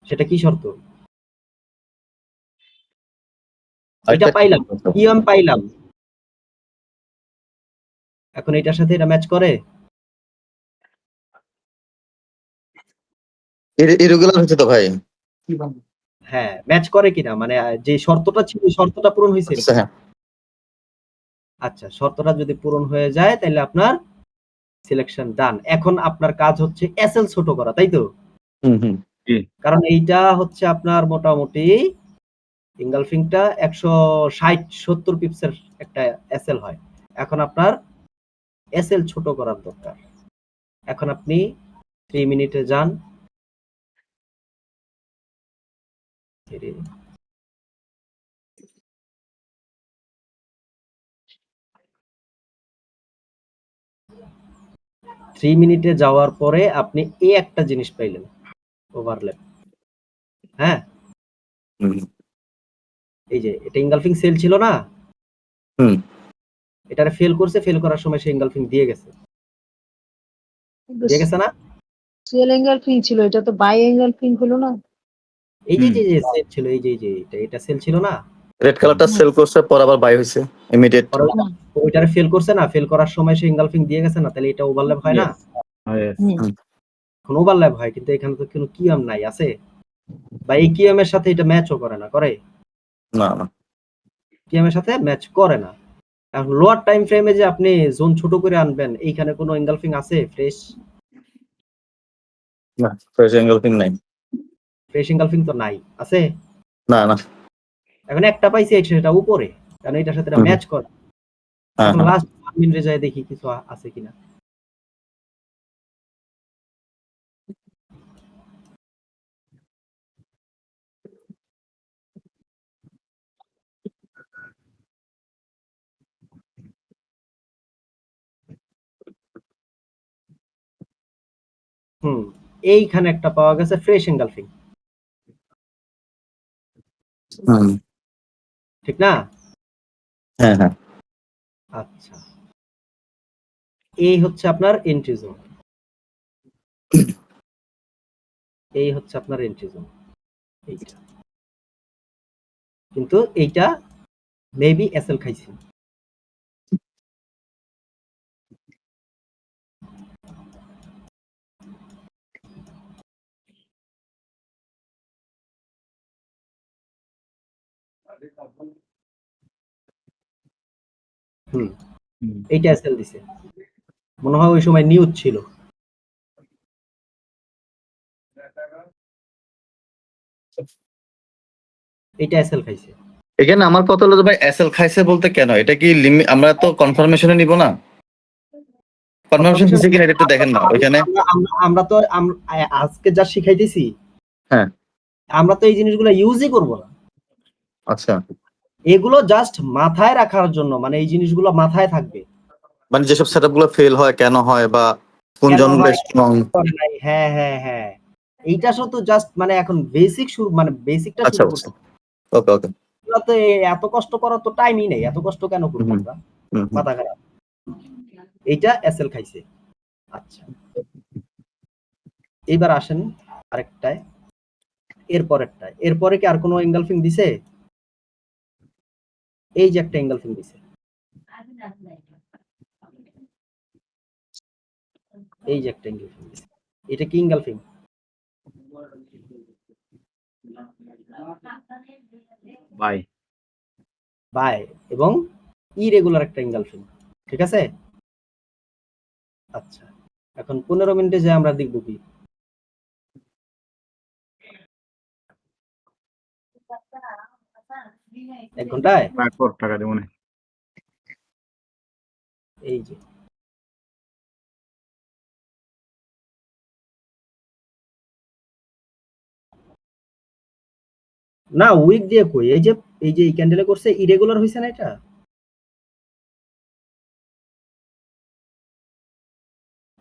সেটা কি শর্ত? এটা পাইলাম, কিউএম পাইলাম। এখন এটার সাথে এটা ম্যাচ করে? ইরেগুলার হয়েছে তো ভাই। হ্যাঁ, ম্যাচ করে কিনা? মানে যে শর্তটা ছিল ওই শর্তটা পূরণ হইছে? হ্যাঁ। আচ্ছা, শর্তটা যদি পূরণ হয়ে যায় তাহলে আপনার সিলেকশন ডান। এখন আপনার কাজ হচ্ছে এসএল ছোট করা, তাই তো? হুম। কারণ এইটা হচ্ছে আপনার মোটামুটি এনগালফিংটা ১৬০-৭০ পিপসের একটা এসএল হয়। এখন আপনার এসএল ছোট করার দরকার। এখন আপনি 3 মিনিটে যান। 3 মিনিটে যাওয়ার পরে আপনি এই একটা জিনিস পাইলেন, ওভারল্যাপ। হ্যাঁ? এই যে এটা এনগালফিং সেল ছিল না? হুম। এটারে ফেল করছে, ফেল করার সময় সে এনগালফিং দিয়ে গেছে। দিয়ে গেছে না? সেল এঙ্গেলফিং ছিল, এটা তো বাই এঙ্গেলফিং হলো না? এই যে সেল ছিল, এই যে এটা সেল ছিল না? রেড কালারটা সেল করছে পর আবার বাই হইছে ইমিডিয়েট। পরে ওইটারে ফেল করছে না? ফেল করার সময় সে এনগালফিং দিয়ে গেছে না? তাহলে এটা ওভারল্যাপ হয় না? Yes. এখন ওভারল্যাপ হয়, কিন্তু এখানে তো কোনো কিয়াম নাই, আছে? বা এই কিএম এর সাথে এটা ম্যাচও করে না, করে? না না কিএম এর সাথে ম্যাচ করে না। এখন লোয়ার টাইম ফ্রেমে যে আপনি জোন ছোট করে আনবেন, এইখানে কোনো এঙ্গালফিং আছে ফ্রেশ? না ফ্রেশ এঙ্গেলফিং নাই। ফ্রেশ এঙ্গালফিং তো নাই, আছে? না না এখন একটা পাইছি, সেটা উপরে, কারণ এটার সাথে এটা হুম, ম্যাচ করে। হ্যাঁ এখন হ্যাঁ লাস্ট 1 মিনিটে যায় দেখি কিছু আছে কিনা। হুম, এইখানে একটা পাওয়া গেছে ফ্রেশ এঙ্গালফিং, হুম, ঠিক না? হ্যাঁ হ্যাঁ আচ্ছা, এই হচ্ছে আপনার এন্ট্রি জোন, এই হচ্ছে আপনার এন্ট্রি জোন, এইটা। কিন্তু এইটা মেবি এসএল খাইছি। হুম, হুম। এইটা এসএল দিছে, মনে হয় ওই সময় নিউজ ছিল। এইটা এসএল খাইছে। এখানে আমার কথা হলো যে ভাই এসএল খাইছে বলতে কেন, এটা কি আমরা তো কনফার্মেশনে নিব না? কনফার্মেশন কনফার্মেশন দিছে কিনা এটা একটু দেখেন না ওইখানে। আমরা তো আজকে যা শিখাইতেছি, হ্যাঁ আমরা তো এই জিনিসগুলো ইউজই করব না। আচ্ছা, এগুলো জাস্ট মাথায় রাখার জন্য, মানে এই জিনিসগুলো মাথায় থাকবে। মানে যেসব সেটআপ গুলো ফেল হয় কেন হয় বা কোন কেন জনগুলো হয়, স্ট্রং। করে নাই, হ্যাঁ হ্যাঁ হ্যাঁ, এইটা শুধু জাস্ট মানে এখন বেসিক শুরু, মানে বেসিকটা আচ্ছা শুরু আচ্ছা করতে। ওকে ওকে এগুলো তো এত কষ্ট করার তো টাইমই নেই, এত কষ্ট কেন করবো হুম আমরা? হুম হুম মাথা খারাপ। এইটা এসএল খাইছে। আচ্ছা, এইবার আসেন আরেকটায়, এরপরেরটায়। এরপরে কি আর কোনো এঙ্গালফিং দিছে? এই যে একটা এঙ্গালফিং দিছে, এই যে একটা এঙ্গালফিং দিছে। এটা কি এঙ্গালফিং? বাই। বাই, এবং ইরেগুলার একটা এঙ্গালফিং, ঠিক আছে? আচ্ছা, এখন 15 মিনিটে যে আমরা দেখব কি 1 ঘন্টায়? তারপর টাকা দেবো না। এই যে না, উইক দিয়ে কই, এই যে এই ক্যান্ডেলে করছে, ইরেগুলার হইছে না এটা?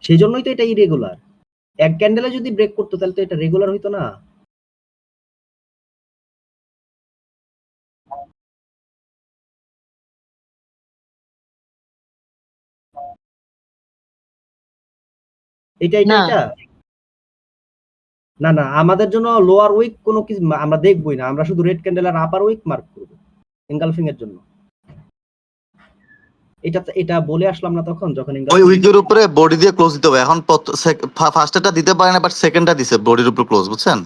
সেজন্যই তো এটা ইরেগুলার। এক ক্যান্ডেলে যদি ব্রেক করতো তাহলে তো এটা রেগুলার হইতো না। এটা এটা না এটা না না, আমাদের জন্য লোয়ার উইক কোনো কিছু আমরা দেখবই না, আমরা শুধু রেড ক্যান্ডেল আর আপার উইক মার্ক করব এঙ্গালফিং এর জন্য। এটা বলে আসলাম না তখন, যখন ওই এঙ্গালফিং। উইকের উপরে বডি দিয়ে ক্লোজ দিতে হবে। এখন ফার্স্টটা দিতে পারে না, বাট সেকেন্ডটা দিছে বডির উপর ক্লোজ, বুঝছেন?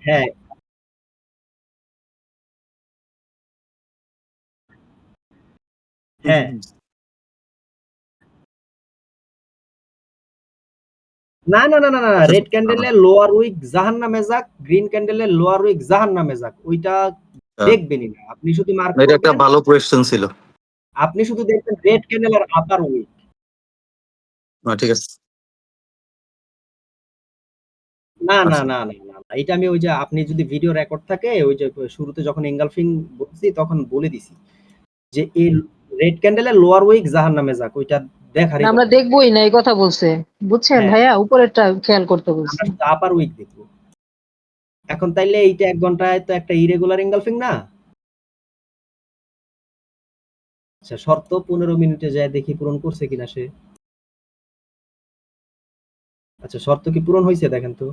হ্যাঁ হ্যাঁ, না না না না না, আচ্ছা রেড ক্যান্ডেলের লোয়ার উইক জাহান্নামে যাক, গ্রিন ক্যান্ডেলের লোয়ার উইক জাহান্নামে যাক, ওইটা দেখবেনই না, আপনি শুধু মার্ক এটা একটা করবেন। ভালো কোয়েশ্চেন ছিল। আপনি শুধু দেখবেন রেড ক্যান্ডেল আর আপার উইক। ঠিক আছে না না আচ্ছা না না না না, এটা আমি ওই যে আপনি যদি ভিডিও রেকর্ড থাকে, ওই যে শুরুতে যখন এঙ্গালফিং বলছি তখন বলে দিছি যে এই রেড ক্যান্ডেলের লোয়ার উইক জাহান্নামে যাক, ওইটা না, দেখারই আমরা কথা না। দেখবোই না, এই কথা বলছে। বুঝছেন হ্যাঁ, ভাইয়া, উপরেরটা খেয়াল করতে বলছে। আমরা শুধু আপার উইক দেখবো। এখন তাইলে এইটা 1 ঘন্টায় তো একটা ইরেগুলার এঙ্গালফিং না? আচ্ছা, শর্ত 15 মিনিটে যায় দেখি পূরণ করছে কিনা সে। আচ্ছা, শর্ত কি পূরণ হইছে দেখেন তো।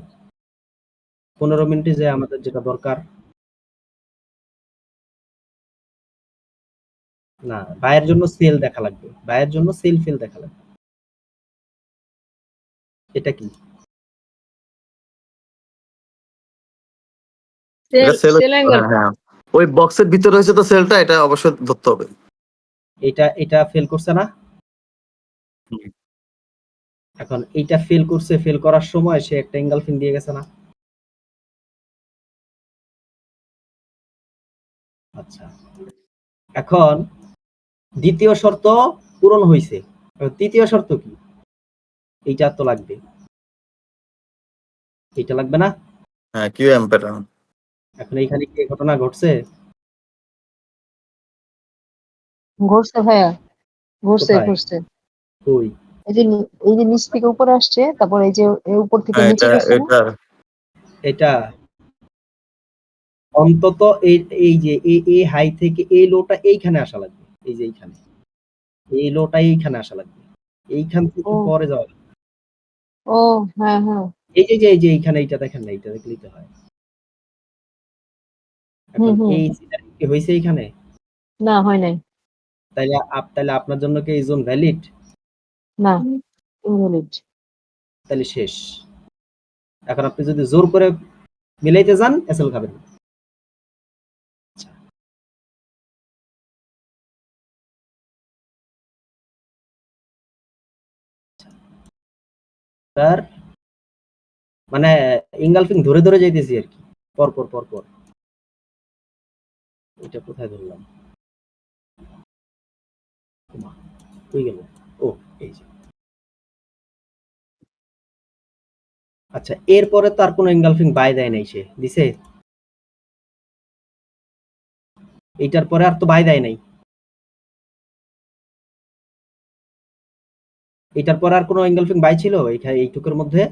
15 মিনিটে যায় আমাদের যেটা দরকার। না, বায়ের জন্য সেল দেখা লাগবে। বায়ের জন্য সেল ফেল দেখা লাগবে। এটা কি? এটা সেল সেল অ্যাঙ্গেল। হ্যাঁ ওই বক্সের ভিতরে হয়েছে তো সেলটা, এটা অবশ্যই ধরতে হবে। এটা ফেল করছে না? হুম। এখন এইটা ফেল করছে, ফেল করার সময় সে একটা এঙ্গেলফিং দিয়ে গেছে না? আচ্ছা, এখন দ্বিতীয় শর্ত পূরণ হয়েছে, তৃতীয় শর্ত কি? এইটা তো লাগবে, এইটা লাগবে না? হ্যাঁ কিউএম প্যাটার্ন। এখন এইখানে কি ঘটনা ঘটছে? ঘুরছে ভাইয়া, ঘুরছে কোথায়? ঘুরছে। কই? এই যে নিচ থেকে উপরে আসছে, তারপর এই যে উপর থেকে হ্যাঁ নিচে এটা গেছে না? এটা এটা অন্তত এই যে এই হাই থেকে এই লোটা এইখানে আসা লাগবে, এই যে এইখানে, এই লোটা এইখানে আসা লাগবে, এইখান থেকে ও পরে যাওয়া লাগবে। ও হ্যাঁ হ্যাঁ। এই যে এইখানে এইটা দেখেন না, এইটা দেখলেই তো হয়। এখন হুম। এই সিনারি কি হয়েছে এইখানে? না হয় নাই। তাইলে আপনার জন্য কি এই জোন ভ্যালিড? না, ইনভ্যালিড। তাহলে শেষ। এখন আপনি যদি জোর করে মিলাইতে যান এসএল খাবেন। তার মানে ইঙ্গালফিং ধরে ধরে যাইতেছি আর কি, পরপর পরপর। এটা কোথায় ধরলাম? ওমা, কই গেল? ও এই যে। আচ্ছা, এরপরে তো আর কোনো ইঙ্গালফিং বাই দেয় নাই, সে দিছে? এইটার পরে আর তো বাই দেয় নাই। এটার পর আর কোনো এঙ্গেলফিং বাই ছিল এইটুকুর মধ্যে?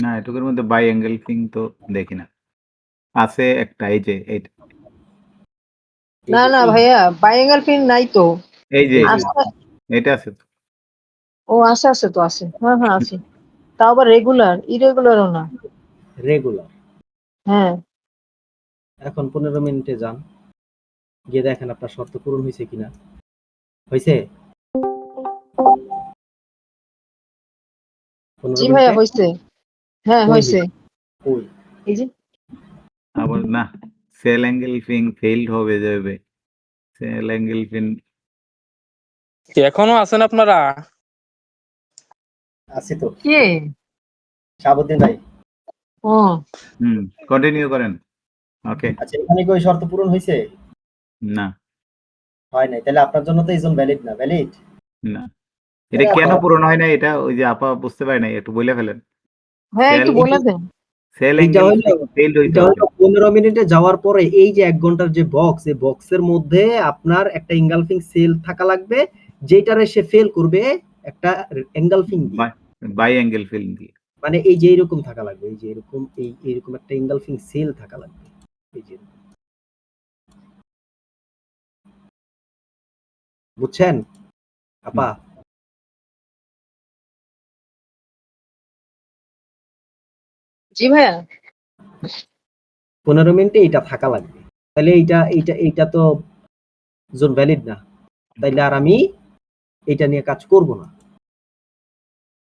না, এটুকুর মধ্যে বাই এঙ্গেলফিং তো দেখি না। আছে একটা, এই যে এইটা, এই না যে না ভাইয়া, বায়াঙ্গাল পিন নাই তো। এই যে এই যে আছে। এটা আছে তো। ও আছে, আছে তো আছে, হ্যাঁ হ্যাঁ আছে। তাও আবার রেগুলার, ইরেগুলারও না। রেগুলার। হ্যাঁ। এখন 15 মিনিটে যান, গিয়ে দেখেন আপনার শর্ত পূরণ হয়েছে কিনা। হয়েছে? জি 15 ভাইয়া মিনিটে হয়েছে। হ্যাঁ কই হয়েছে। হয়েছে? কই? এই যে আবার না, সেল এঙ্গেলফিং ফেইলড হবে যাবে। সেল এঙ্গেলফিং এখনো আছেন আপনারা? আছে তো। কে? শাহাবুদ্দিন ভাই। ও কন্টিনিউ করেন। ওকে। আচ্ছা, এখানে কি ওই শর্ত পূরণ হয়েছে? না হয় নাই, তাহলে আপনার জন্য তো এই জোন ভ্যালিড না। ভ্যালিড? না, এটা কেন পূরণ হয় না, এটা ওই যে আপা বুঝতে পারে নাই, একটু বলে ফেলেন। ভাইয়া সেল একটু বলে দেন। সেল এইটা হইলো এঙ্গেলফিং ফেইলড হইতে এটা হবে। হইলো 15 মিনিটে যাওয়ার পরে এই যে 1 ঘন্টার যে বক্স, এই বক্সের মধ্যে আপনার একটা এঙ্গালফিং সেল থাকা লাগবে, যেটারে সে ফেল করবে একটা এঙ্গালফিং দিয়ে। বাই এঙ্গেলফিং দিয়ে। মানে এই যে এরকম থাকা লাগবে, এই যে এরকম, এইরকম একটা এঙ্গালফিং সেল থাকা লাগবে। এই যে, বুঝছেন আপা? জি ভাইয়া। 15 মিনিটে এটা থাকা লাগবে। তাহলে এইটা তো জোন ভ্যালিড না। তাইলে আর আমি এটা নিয়ে কাজ করব না।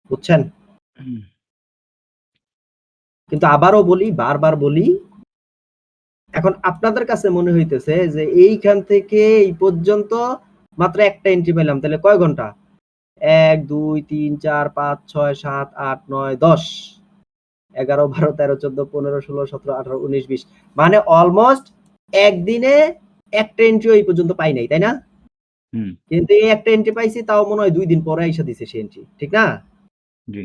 বুঝছেন? কিন্তু আবারও বলি, বারবার বলি, এখন আপনাদের কাছে মনে হইতেছে যে এইখান থেকে এই পর্যন্ত মাত্র একটা এন্ট্রি পেলাম, তাহলে কয় ঘন্টা? 1 2 3 4 5 6 7 8 9 10 11 12 13 14 15 16 17 18 19 20, মানে অলমোস্ট একদিনে একটা এন্ট্রি এই পর্যন্ত পাই নাই, তাই না? কিন্তু এই একটা এন্ট্রি পাইছি, তাও মনে হয় 2 দিন পরে আইসা দিছে সে এন্ট্রি, ঠিক না? জি।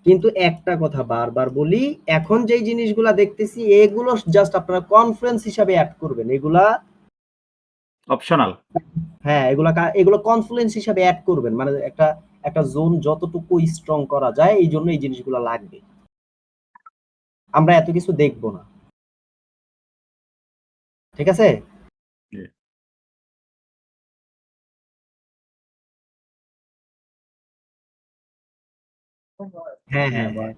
কিন্তু একটা কথা বারবার বলি, এখন যেই জিনিসগুলা দেখতেছি এগুলো জাস্ট আপনারা কনফারেন্স হিসাবে অ্যাড করবেন। এগুলা অপশনাল। হ্যাঁ, এগুলো কনফ্লুয়েন্স হিসাবে অ্যাড করবেন। মানে একটা জোন যতটুকু স্ট্রং করা যায়, এই জন্য এই জিনিসগুলো লাগবে। আমরা এত কিছু দেখব না। ঠিক আছে? জি। হ্যাঁ হ্যাঁ হ্যাঁ।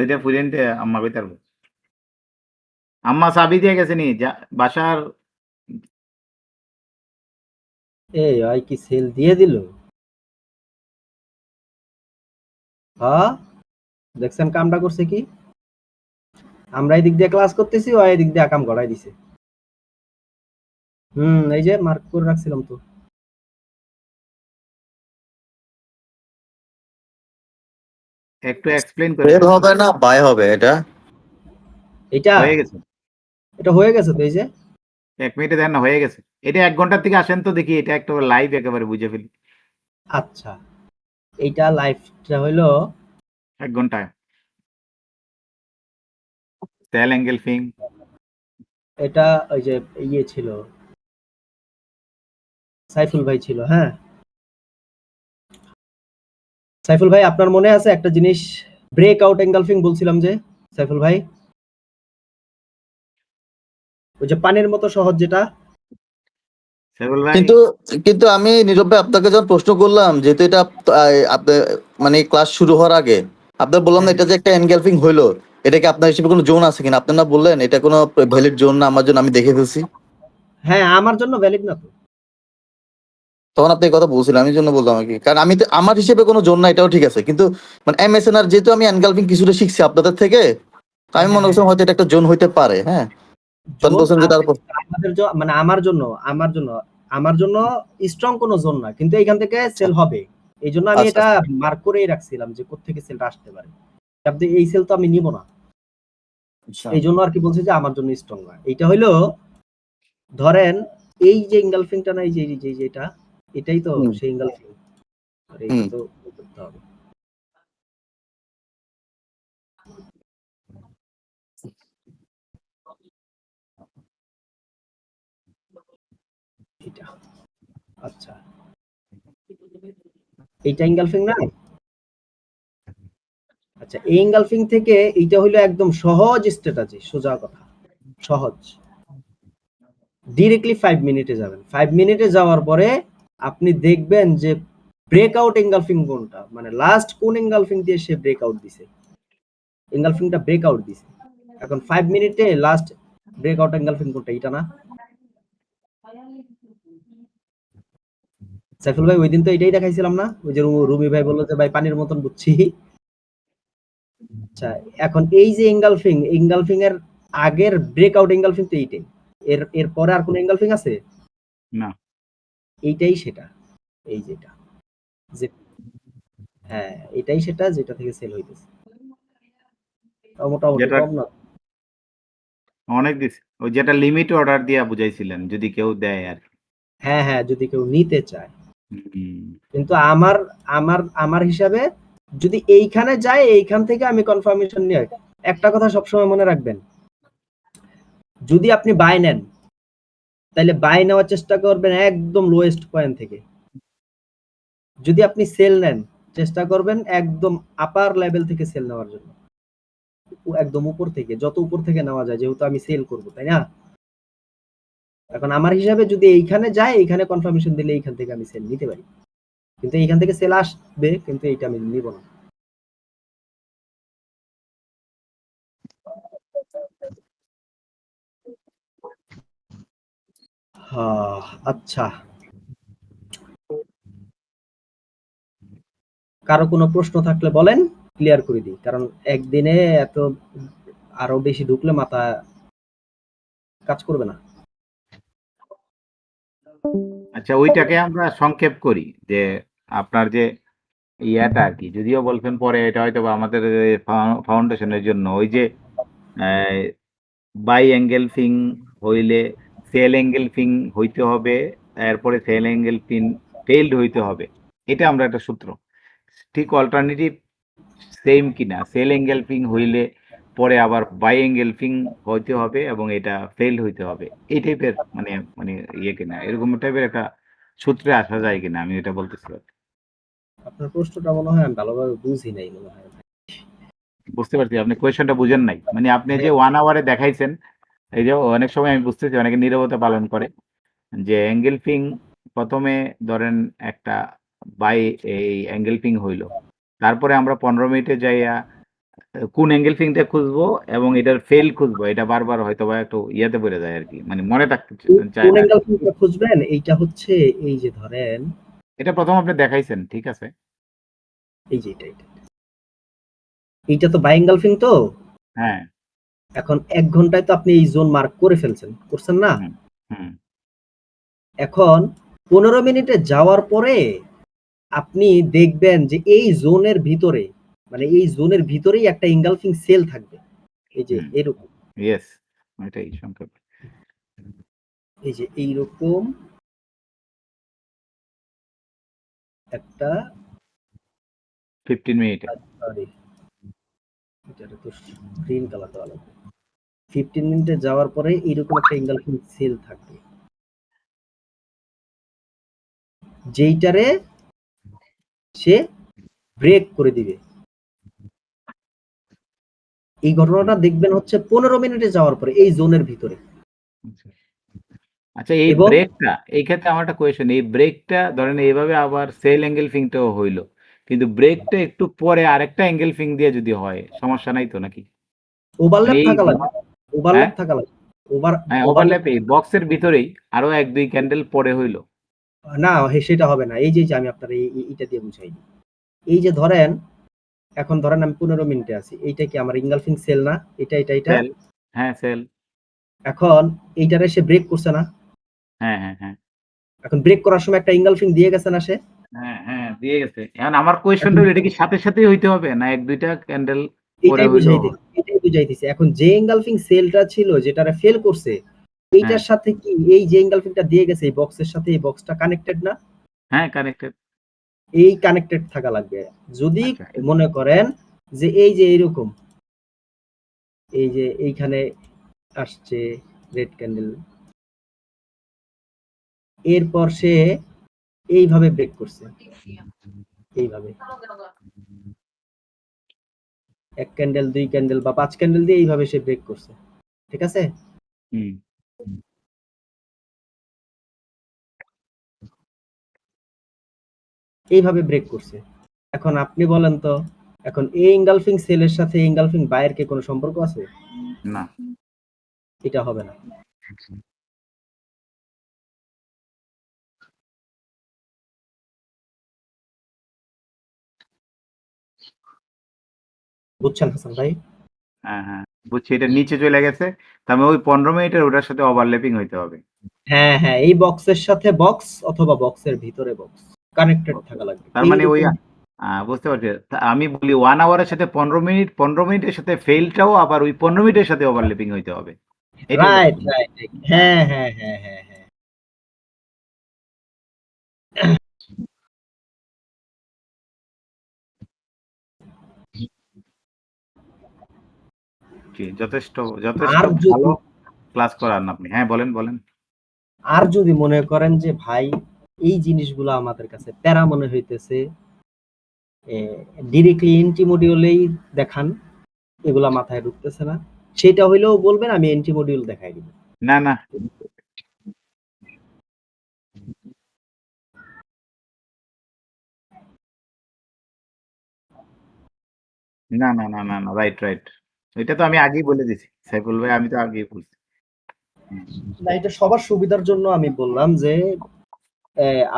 এটা পুরেনতে আম্মা কইতার, আম্মা চাবি দিয়ে গেছে নি বাসার। এই ভাই কি সেল দিয়ে দিল? হ্যাঁ, দেখছেন কামটা করছে কি? আমরা এই দিক দিয়ে ক্লাস করতেছি, ও এই দিক দিয়ে কাম করাই দিছে। এই যে মার্ক করে রাখছিলাম তো। একটু এক্সপ্লেইন করে ফেল দেন। হবে না বাই হবে এটা? এটা হয়ে গেছে, এটা হয়ে গেছে তো, এই যে 1 মিনিটে দেন না, হয়ে গেছে। এটা 1 ঘন্টার থেকে আসেন তো দেখি, এটা একটা লাইভ একেবারে বুঝে ফেলি। আচ্ছা, এইটা লাইফটা হইলো 1 ঘন্টায় সেল অ্যাঙ্গেল ফিং। এটা ওই যে ইয়ে ছিল, সাইফুল ভাই ছিল। হ্যাঁ, সাইফুল ভাই আপনার মনে আছে একটা জিনিস, ব্রেক আউট এঙ্গালফিং বলছিলাম যে, সাইফুল ভাই ওই যে পানির মতো সহজ যেটা। সাইফুল ভাই, কিন্তু কিন্তু আমি নীরব ভাই আপনাকে যখন প্রশ্ন করলাম, যেহেতু এটা আপনার মানে ক্লাস শুরু হওয়ার আগে আপনার বললাম না হ্যাঁ এটা যে একটা এনগেলফিং হইলো, এটা কি আপনার হিসেবে কোনো জোন আছে কিনা? আপনি না বললেন এটা কোনো ভ্যালিড জোন না আমার জন্য, আমি দেখে ফেলছি। হ্যাঁ, আমার জন্য ভ্যালিড না তো। তখন আপনি এই কথা বলছিলেন, আমি এই জন্য বললাম আর কি, কারণ আমি তো আমার হিসেবে কোনো জোন না, এটাও ঠিক আছে, কিন্তু মানে এমএসএন আর যেহেতু আমি এনগালফিং কিছুটা শিখছি আপনাদের থেকে, তো হ্যাঁ আমি হ্যাঁ মনে হ্যাঁ করছিলাম হয়তো এটা একটা জোন হইতে পারে। হ্যাঁ, তখন জোন বলছেন যে আছে, তারপর আমাদের মানে আমার জন্য স্ট্রং কোনো জোন না, কিন্তু এইখান থেকে আচ্ছা সেল হবে। এই জন্য আমি আচ্ছা এটা আচ্ছা। মার্ক করেই রাখছিলাম যে কোত্থেকে সেলটা আসতে পারে। আপনি এই সেল তো আমি নিব না, আচ্ছা। এই জন্য আর কি বলছি যে আমার জন্য স্ট্রং না। এইটা হইলো ধরেন এই যে ইঙ্গালফিংটা না, এই যে এটা, এটাই তো হুম সেই ইঙ্গালফিং। আর এইটা হুম। তো করতে হবে। এটা আচ্ছা, এইটা ইঙ্গালফিং না। আচ্ছা, এই এঙ্গালফিং থেকে এইটা হইলো একদম সহজ স্ট্র্যাটেজি, সোজা কথা, সহজ। ডিরেক্টলি 5 মিনিটে যাবেন। 5 মিনিটে যাওয়ার পরে আপনি দেখবেন যে ব্রেকআউট এঙ্গালফিং কোনটা, মানে লাস্ট কোন এঙ্গালফিং দিয়ে সে ব্রেকআউট দিছে, এঙ্গালফিংটা ব্রেকআউট দিছে। এখন 5 মিনিটে লাস্ট ব্রেকআউট এঙ্গালফিং কোনটা, এটা না? সাইফুল ভাই ওই দিন তো এটাই দেখাইছিলাম না, ওই যে রুমি ভাই বললো যে ভাই পানির মতন বুঝছি। আচ্ছা, এখন এই যে এঙ্গালফিং এর আগের ব্রেকআউট এঙ্গালফিং তো এইটাই। এর পরে আর কোন এঙ্গালফিং আছে? না, এইটাই সেটা, এই যেটা, যে হ্যাঁ, এটাই সেটা যেটা থেকে সেল হইতেছে। তাও মোটামুটি যেটা কম না। অনেক দিছি, ওই যেটা লিমিট অর্ডার দিয়া বুঝাইছিলেন, যদি কেউ দেয় আর কি। হ্যাঁ হ্যাঁ, যদি কেউ নিতে চায়। হুম। কিন্তু আমার আমার আমার হিসাবে যদি এইখানে যায়, এইখান থেকে আমি কনফার্মেশন নিয়ে, একটা কথা সবসময় মনে রাখবেন, যদি আপনি বাই নেন তাহলে বাই নেওয়ার চেষ্টা করবেন একদম লোয়েস্ট পয়েন্ট থেকে। যদি আপনি সেল নেন, চেষ্টা করবেন একদম আপার লেভেল থেকে সেল নেওয়ার জন্য, একদম উপর থেকে, যত উপর থেকে নেওয়া যায়, যেহেতু আমি সেল করব, তাই না? এখন আমার হিসাবে যদি এইখানে যায়, এইখানে কনফার্মেশন দিলে এইখান থেকে আমি সেল নিতে পারি, কিন্তু এইখান থেকে সেল আসবে, কিন্তু এইটা আমি নিব না। আচ্ছা, কারো কোনো প্রশ্ন থাকলে বলেন, ক্লিয়ার করে দিই, কারণ একদিনে এত আরো বেশি ঢুকলে মাথা কাজ করবে না। আচ্ছা, ওইটাকে আমরা সংক্ষেপ করি যে আপনার যে ইয়াটা আর কি, যদিও বলছেন পরে এটা হয়তো বা আমাদের ফাউন্ডেশনের জন্য, ওই যে বাই অ্যাঙ্গেল ফিং হইলে সেল অ্যাঙ্গেল ফিং হইতে হবে, এরপরে সেল অ্যাঙ্গেল ফিন ফেইলড হইতে হবে। এটা আমরা একটা সূত্র, ঠিক অল্টারনেটিভ সেম কিনা, সেল অ্যাঙ্গেল ফিং হইলে পরে আবার বাই অ্যাঙ্গেল ফিং হইতে হবে এবং এটা ফেইলড হইতে হবে, এই টাইপের মানে মানে ইয়ে কিনা, এরকম টাইপের একটা সূত্রে আসা যায় কিনা, আমি এটা বলতেছিলাম। আপনার প্রশ্নটা মনে হয় আমি ভালোভাবে বুঝি নাই মনে হয়। বুঝতে পারছি আপনি কোয়েশ্চেনটা বুঝেন নাই, মানে আপনি যে হ্যাঁ 1 আওয়ারে দেখাইছেন, এই যে অনেক সময় আমি বুঝতেছি অনেকে নীরবতা পালন করে, যে অ্যাঙ্গেল ফিং প্রথমে ধরেন একটা বাই এই অ্যাঙ্গেল ফিং হইলো, তারপরে আমরা 15 মিনিটে যাইয়া কোন অ্যাঙ্গেল ফিংটা খুঁজবো এবং এটার ফেল খুঁজবো, এটা বারবার হয়তো বা একটু ইয়াতে পড়ে যায় আর কি, মানে মনে থাকতে চায় কোন না আর অ্যাঙ্গেল কি। খুঁজবেন, এইটা হচ্ছে এই যে ধরেন, এটা প্রথম আপনি দেখাইছেন, ঠিক আছে। এই যে এটা এইটা তো বাই এঙ্গালফিং তো, হ্যাঁ। এখন 1 ঘন্টায় তো আপনি এই জোন মার্ক করে ফেলছেন, করছেন না? হুম, হুম, এখন 15 মিনিটে যাওয়ার পরে আপনি দেখবেন যে এই জোনের ভিতরে, মানে এই জোনের ভিতরেই একটা এঙ্গালফিং সেল থাকবে। এই যে হুম। এরকম, ইয়েস, এটাই সংক্ষেপ। এই যে এইরকম একটা 15 মিনিটে। সরি, এটারে তো গ্রিন কালার দেওয়া লাগবে। 15 মিনিটে যাওয়ার পরে এরকম একটা এঙ্গালফিং সেল থাকবে, যেইটারে সে ব্রেক করে দিবে। এই ঘটনাটা দেখবেন হচ্ছে 15 মিনিটে যাওয়ার পরে এই জোনের ভিতরে। আচ্ছা। আচ্ছা, এই এবং ব্রেকটা, এই ক্ষেত্রে আমার একটা কোয়েশ্চেন, এই ব্রেকটা ধরেন এইভাবে আবার সেল এঙ্গেলফিংটাও হইলো, কিন্তু ব্রেকটা একটু পরে আরেকটা এঙ্গেলফিং দিয়ে যদি হয় সমস্যা নাই তো নাকি? মানে ওভারল্যাপ এই থাকা লাগবে, হ্যাঁ, ওভারল্যাপ থাকা লাগবে। হ্যাঁ, ওভারল্যাপ ওভারল্যাপ এই বক্সের ভিতরেই আরো ১-২ ক্যান্ডেল পরে হইলো। না, সেটা হবে না। এই যে আমি আপনার এইটা দিয়ে বুঝাইনি। এই যে ধরেন, এখন ধরেন আমি 15 মিনিটে আছি। এইটা কি আমার এঙ্গালফিং সেল না? এটা। সেল, হ্যাঁ, সেল। এখন এইটারে সে ব্রেক করছে না? হ্যাঁ, হ্যাঁ, হ্যাঁ। এখন ব্রেক করার সময় একটা এঙ্গালফিং দিয়ে গেছে না সে? হ্যাঁ, হ্যাঁ, দিয়ে গেছে। এখন আমার কোয়েশ্চেনটা এখন হলো, এটা কি সাথে সাথেই হইতে হবে না ১-২ টা ক্যান্ডেল পরে হইলেও হবে? এটাই বুঝাইতেছি। এখন যে এঙ্গালফিং সেলটা ছিল যেটারে ফেল করছে, হ্যাঁ, এইটার সাথে কি এই যে এঙ্গালফিংটা দিয়ে গেছে এই বক্সের সাথে এই বক্সটা কানেক্টেড না? হ্যাঁ, কানেক্টেড। এই কানেক্টেড থাকা লাগবে। যদি আচ্ছা, মনে করেন যে এই যে এইরকম, এই যে এইখানে আসছে রেড ক্যান্ডেল, এরপর সে এইভাবে ব্রেক করছে, এইভাবে 1 ক্যান্ডেল 2 ক্যান্ডেল বা 5 ক্যান্ডেল দিয়ে এইভাবে সে ব্রেক করছে। ঠিক আছে? হুম। এইভাবে ব্রেক করছে। এখন আপনি বলেন তো, এখন এই এঙ্গালফিং সেলের সাথে এঙ্গালফিং বায়ের কি কোনো সম্পর্ক আছে? না। এটা হবে না। বুঝছেন হাসান ভাই? হ্যাঁ, হ্যাঁ। বুঝছি, এটা নিচে চলে গেছে। তার মানে ওই ১৫ মিনিটের ওটার সাথে ওভারল্যাপিং হইতে হবে। হ্যাঁ, এই বক্সের সাথে বক্স অথবা বক্সের ভিতরে বক্স কানেক্টেড ওকে। থাকা লাগবে। তার মানে ওই এইরকম বুঝতে পারছি। আমি বলি 1 আওয়ারের সাথে 15 মিনিট, 15 মিনিটের সাথে ফেইলটাও আবার ওই 15 মিনিটের সাথে ওভারল্যাপিং হইতে হবে। এটাই তো রাইট, কথা। রাইট। হ্যাঁ। হ্যাঁ। জি, যথেষ্ট আর ভালো যদি ক্লাস করান আপনি। হ্যাঁ, বলেন, বলেন। আর যদি মনে করেন যে ভাই এই জিনিসগুলো আমাদের কাছে প্যারা মনে হইতেছে, ডিরেক্টলি এন্টি মডিউলেই দেখান, এগুলা মাথায় ঢুকতেছে না, সেটা হইলেও বলবেন, আমি এন্টি মডিউল দেখাই দিব। না, না। না। রাইট। এটা তো আমি আগেই বলে দিছি। সাইফুল ভাই, আমি তো আগেই বলছি। হুম, না, এটা সবার সুবিধার জন্য আমি বললাম যে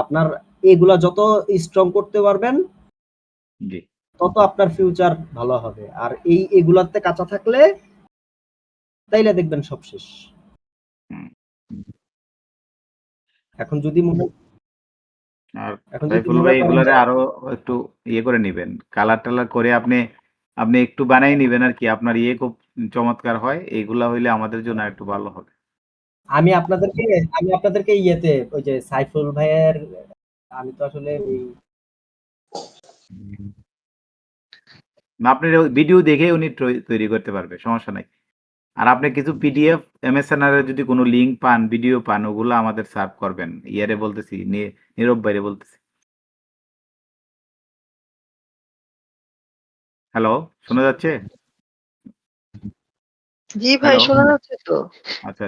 আপনার এগুলা যত স্ট্রং করতে পারবেন জি। তত আপনার ফিউচার ভালো হবে। আর এগুলাতে কাঁচা থাকলে তাইলে দেখবেন সব শেষ। হুম। এখন যদি মনে আর এখন যদি সাইফুল মনে ভাই করেন যে এগুলারে আরো একটু ইয়ে করে নিবেন। কালার-টালার করে আপনি আপনি একটু বানাই নিবেন আরকি। আপনার ইয়ে খুব চমৎকার হয়। এইগুলা হইলে আমাদের জন্য একটু ভালো হবে। আমি আপনাদেরকে আমি আপনাদেরকে ইয়েতে ওই যে সাইফুল ভাইয়ের, আমি তো আসলে না, আপনার ওই ভিডিও দেখেই উনি তৈরি করতে পারবে। সমস্যা নাই। আর আপনি কিছু পিডিএফ, এমএসএন এর যদি কোনো লিঙ্ক পান, ভিডিও পান, ওগুলো আমাদের সার্ভ করবেন। ইয়ারে বলতেছি, নীরব ভাইরে বলতেছি। হ্যালো, শোনা যাচ্ছে? জি ভাই, হ্যালো? শোনা যাচ্ছে তো। আচ্ছা।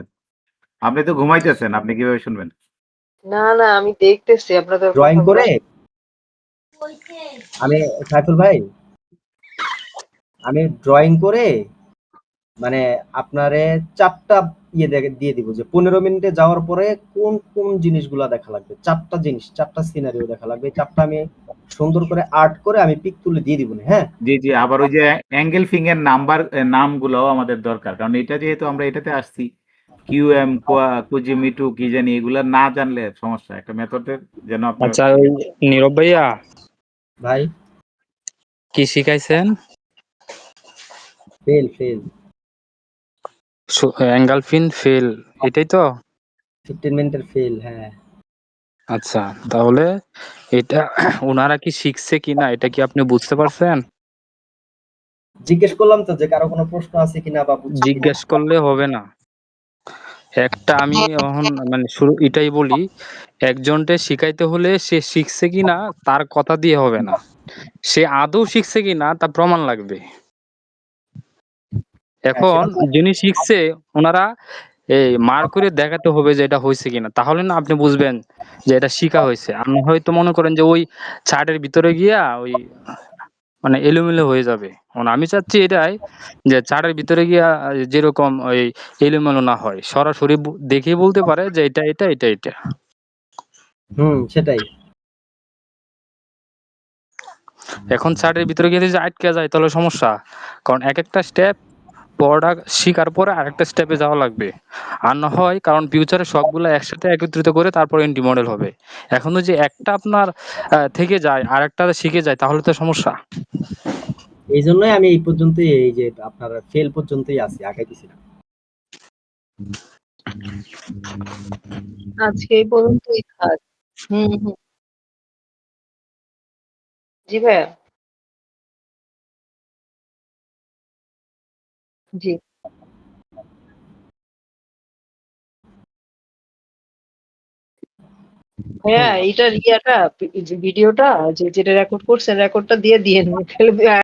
আপনি তো ঘুমাইতেছেন। আপনি কিভাবে শুনবেন? না, আমি দেখতেছি আপনাদের ড্রয়িং কথাগুলো। করে, আমি সাইফুল ভাই, আমি ড্রয়িং করে মানে আপনারে 4 টা ইয়ে দিয়ে দিব যে 15 মিনিটে যাওয়ার পরে কোন জিনিসগুলা দেখা লাগবে। 4 টা জিনিস, 4 টা সিনারিও দেখা লাগবে। 4 টা আমি সুন্দর করে আর্ট করে আমি পিক তুলে দিয়ে দিব, হ্যাঁ? জি জি, আবার ওই যে অ্যাঙ্গেল ফিং এর নামগুলোও আমাদের দরকার, কারণ এটা যেহেতু আমরা এটাতে আসছি কিউএম কুজিমিটু কি জানি, এগুলা না জানলে সমস্যা, একটা মেথডের যেন আপনার আচ্ছা ওই নীরব ভাইয়া ভাই কি শিখাইছেন? ফেল ফেল অ্যাঙ্গেলফিন ফেল, এটাই তো? 15 মিনিটের ফেল, হ্যাঁ। আচ্ছা, তাহলে এটা ওনারা কি শিখছে কিনা এটা কি আপনি বুঝতে পারছেন? জিজ্ঞেস করলাম তো যে কারো কোনো প্রশ্ন আছে কিনা বা বুঝছে কিনা। জিজ্ঞেস করলে হবে না। একটা আমি এখন মানে শুরু এটাই বলি, একজনকে শিখাইতে হলে সে শিখছে কিনা তার কথা দিয়ে হবে না, সে আদৌ শিখছে কিনা তা প্রমাণ লাগবে। হ্যাঁ, এখন সেটা তো যিনি শিখছে ওনারা এই মার করে দেখাতে হবে যে এটা হয়েছে কিনা, তাহলে না আপনি বুঝবেন যে এটা শিখা হয়েছে। আর না হয়তো মনে করেন যে ওই চার্টের ভিতরে গিয়া ওই মানে এলোমেলো হয়ে যাবে। মানে আমি চাচ্ছি এটাই যে চার্টের ভিতরে গিয়া যেরকম ওই এলোমেলো না হয়, সরাসরি দেখেই বলতে পারে যে এটা এটা এটা এটা। সেটাই। এখন চার্টের ভিতরে গিয়ে যদি আটকে যায় তাহলে সমস্যা, কারণ এক একটা স্টেপ পড়া শিকার পরে আরেকটা স্টেপে যাওয়া লাগবে। আর না হয় কারণ ফিউচারে সবগুলো একসাথে একত্রিত করে তারপর এন্টি মডেল হবে। এখন যদি একটা আপনার থেকে যায় আর একটা শিখে যায় তাহলে তো সমস্যা। এই জন্যই আমি এই পর্যন্তই, এই যে আপনার ফেল পর্যন্তই আছি, আগাইতেছি না। আজকে এই পর্যন্তই থাক। হুম। জি ভাইয়া। জি ভাইয়া, এইটার ভিডিওটা যেটা রেকর্ড করছেন রেকর্ডটা দিয়ে দিয়েন।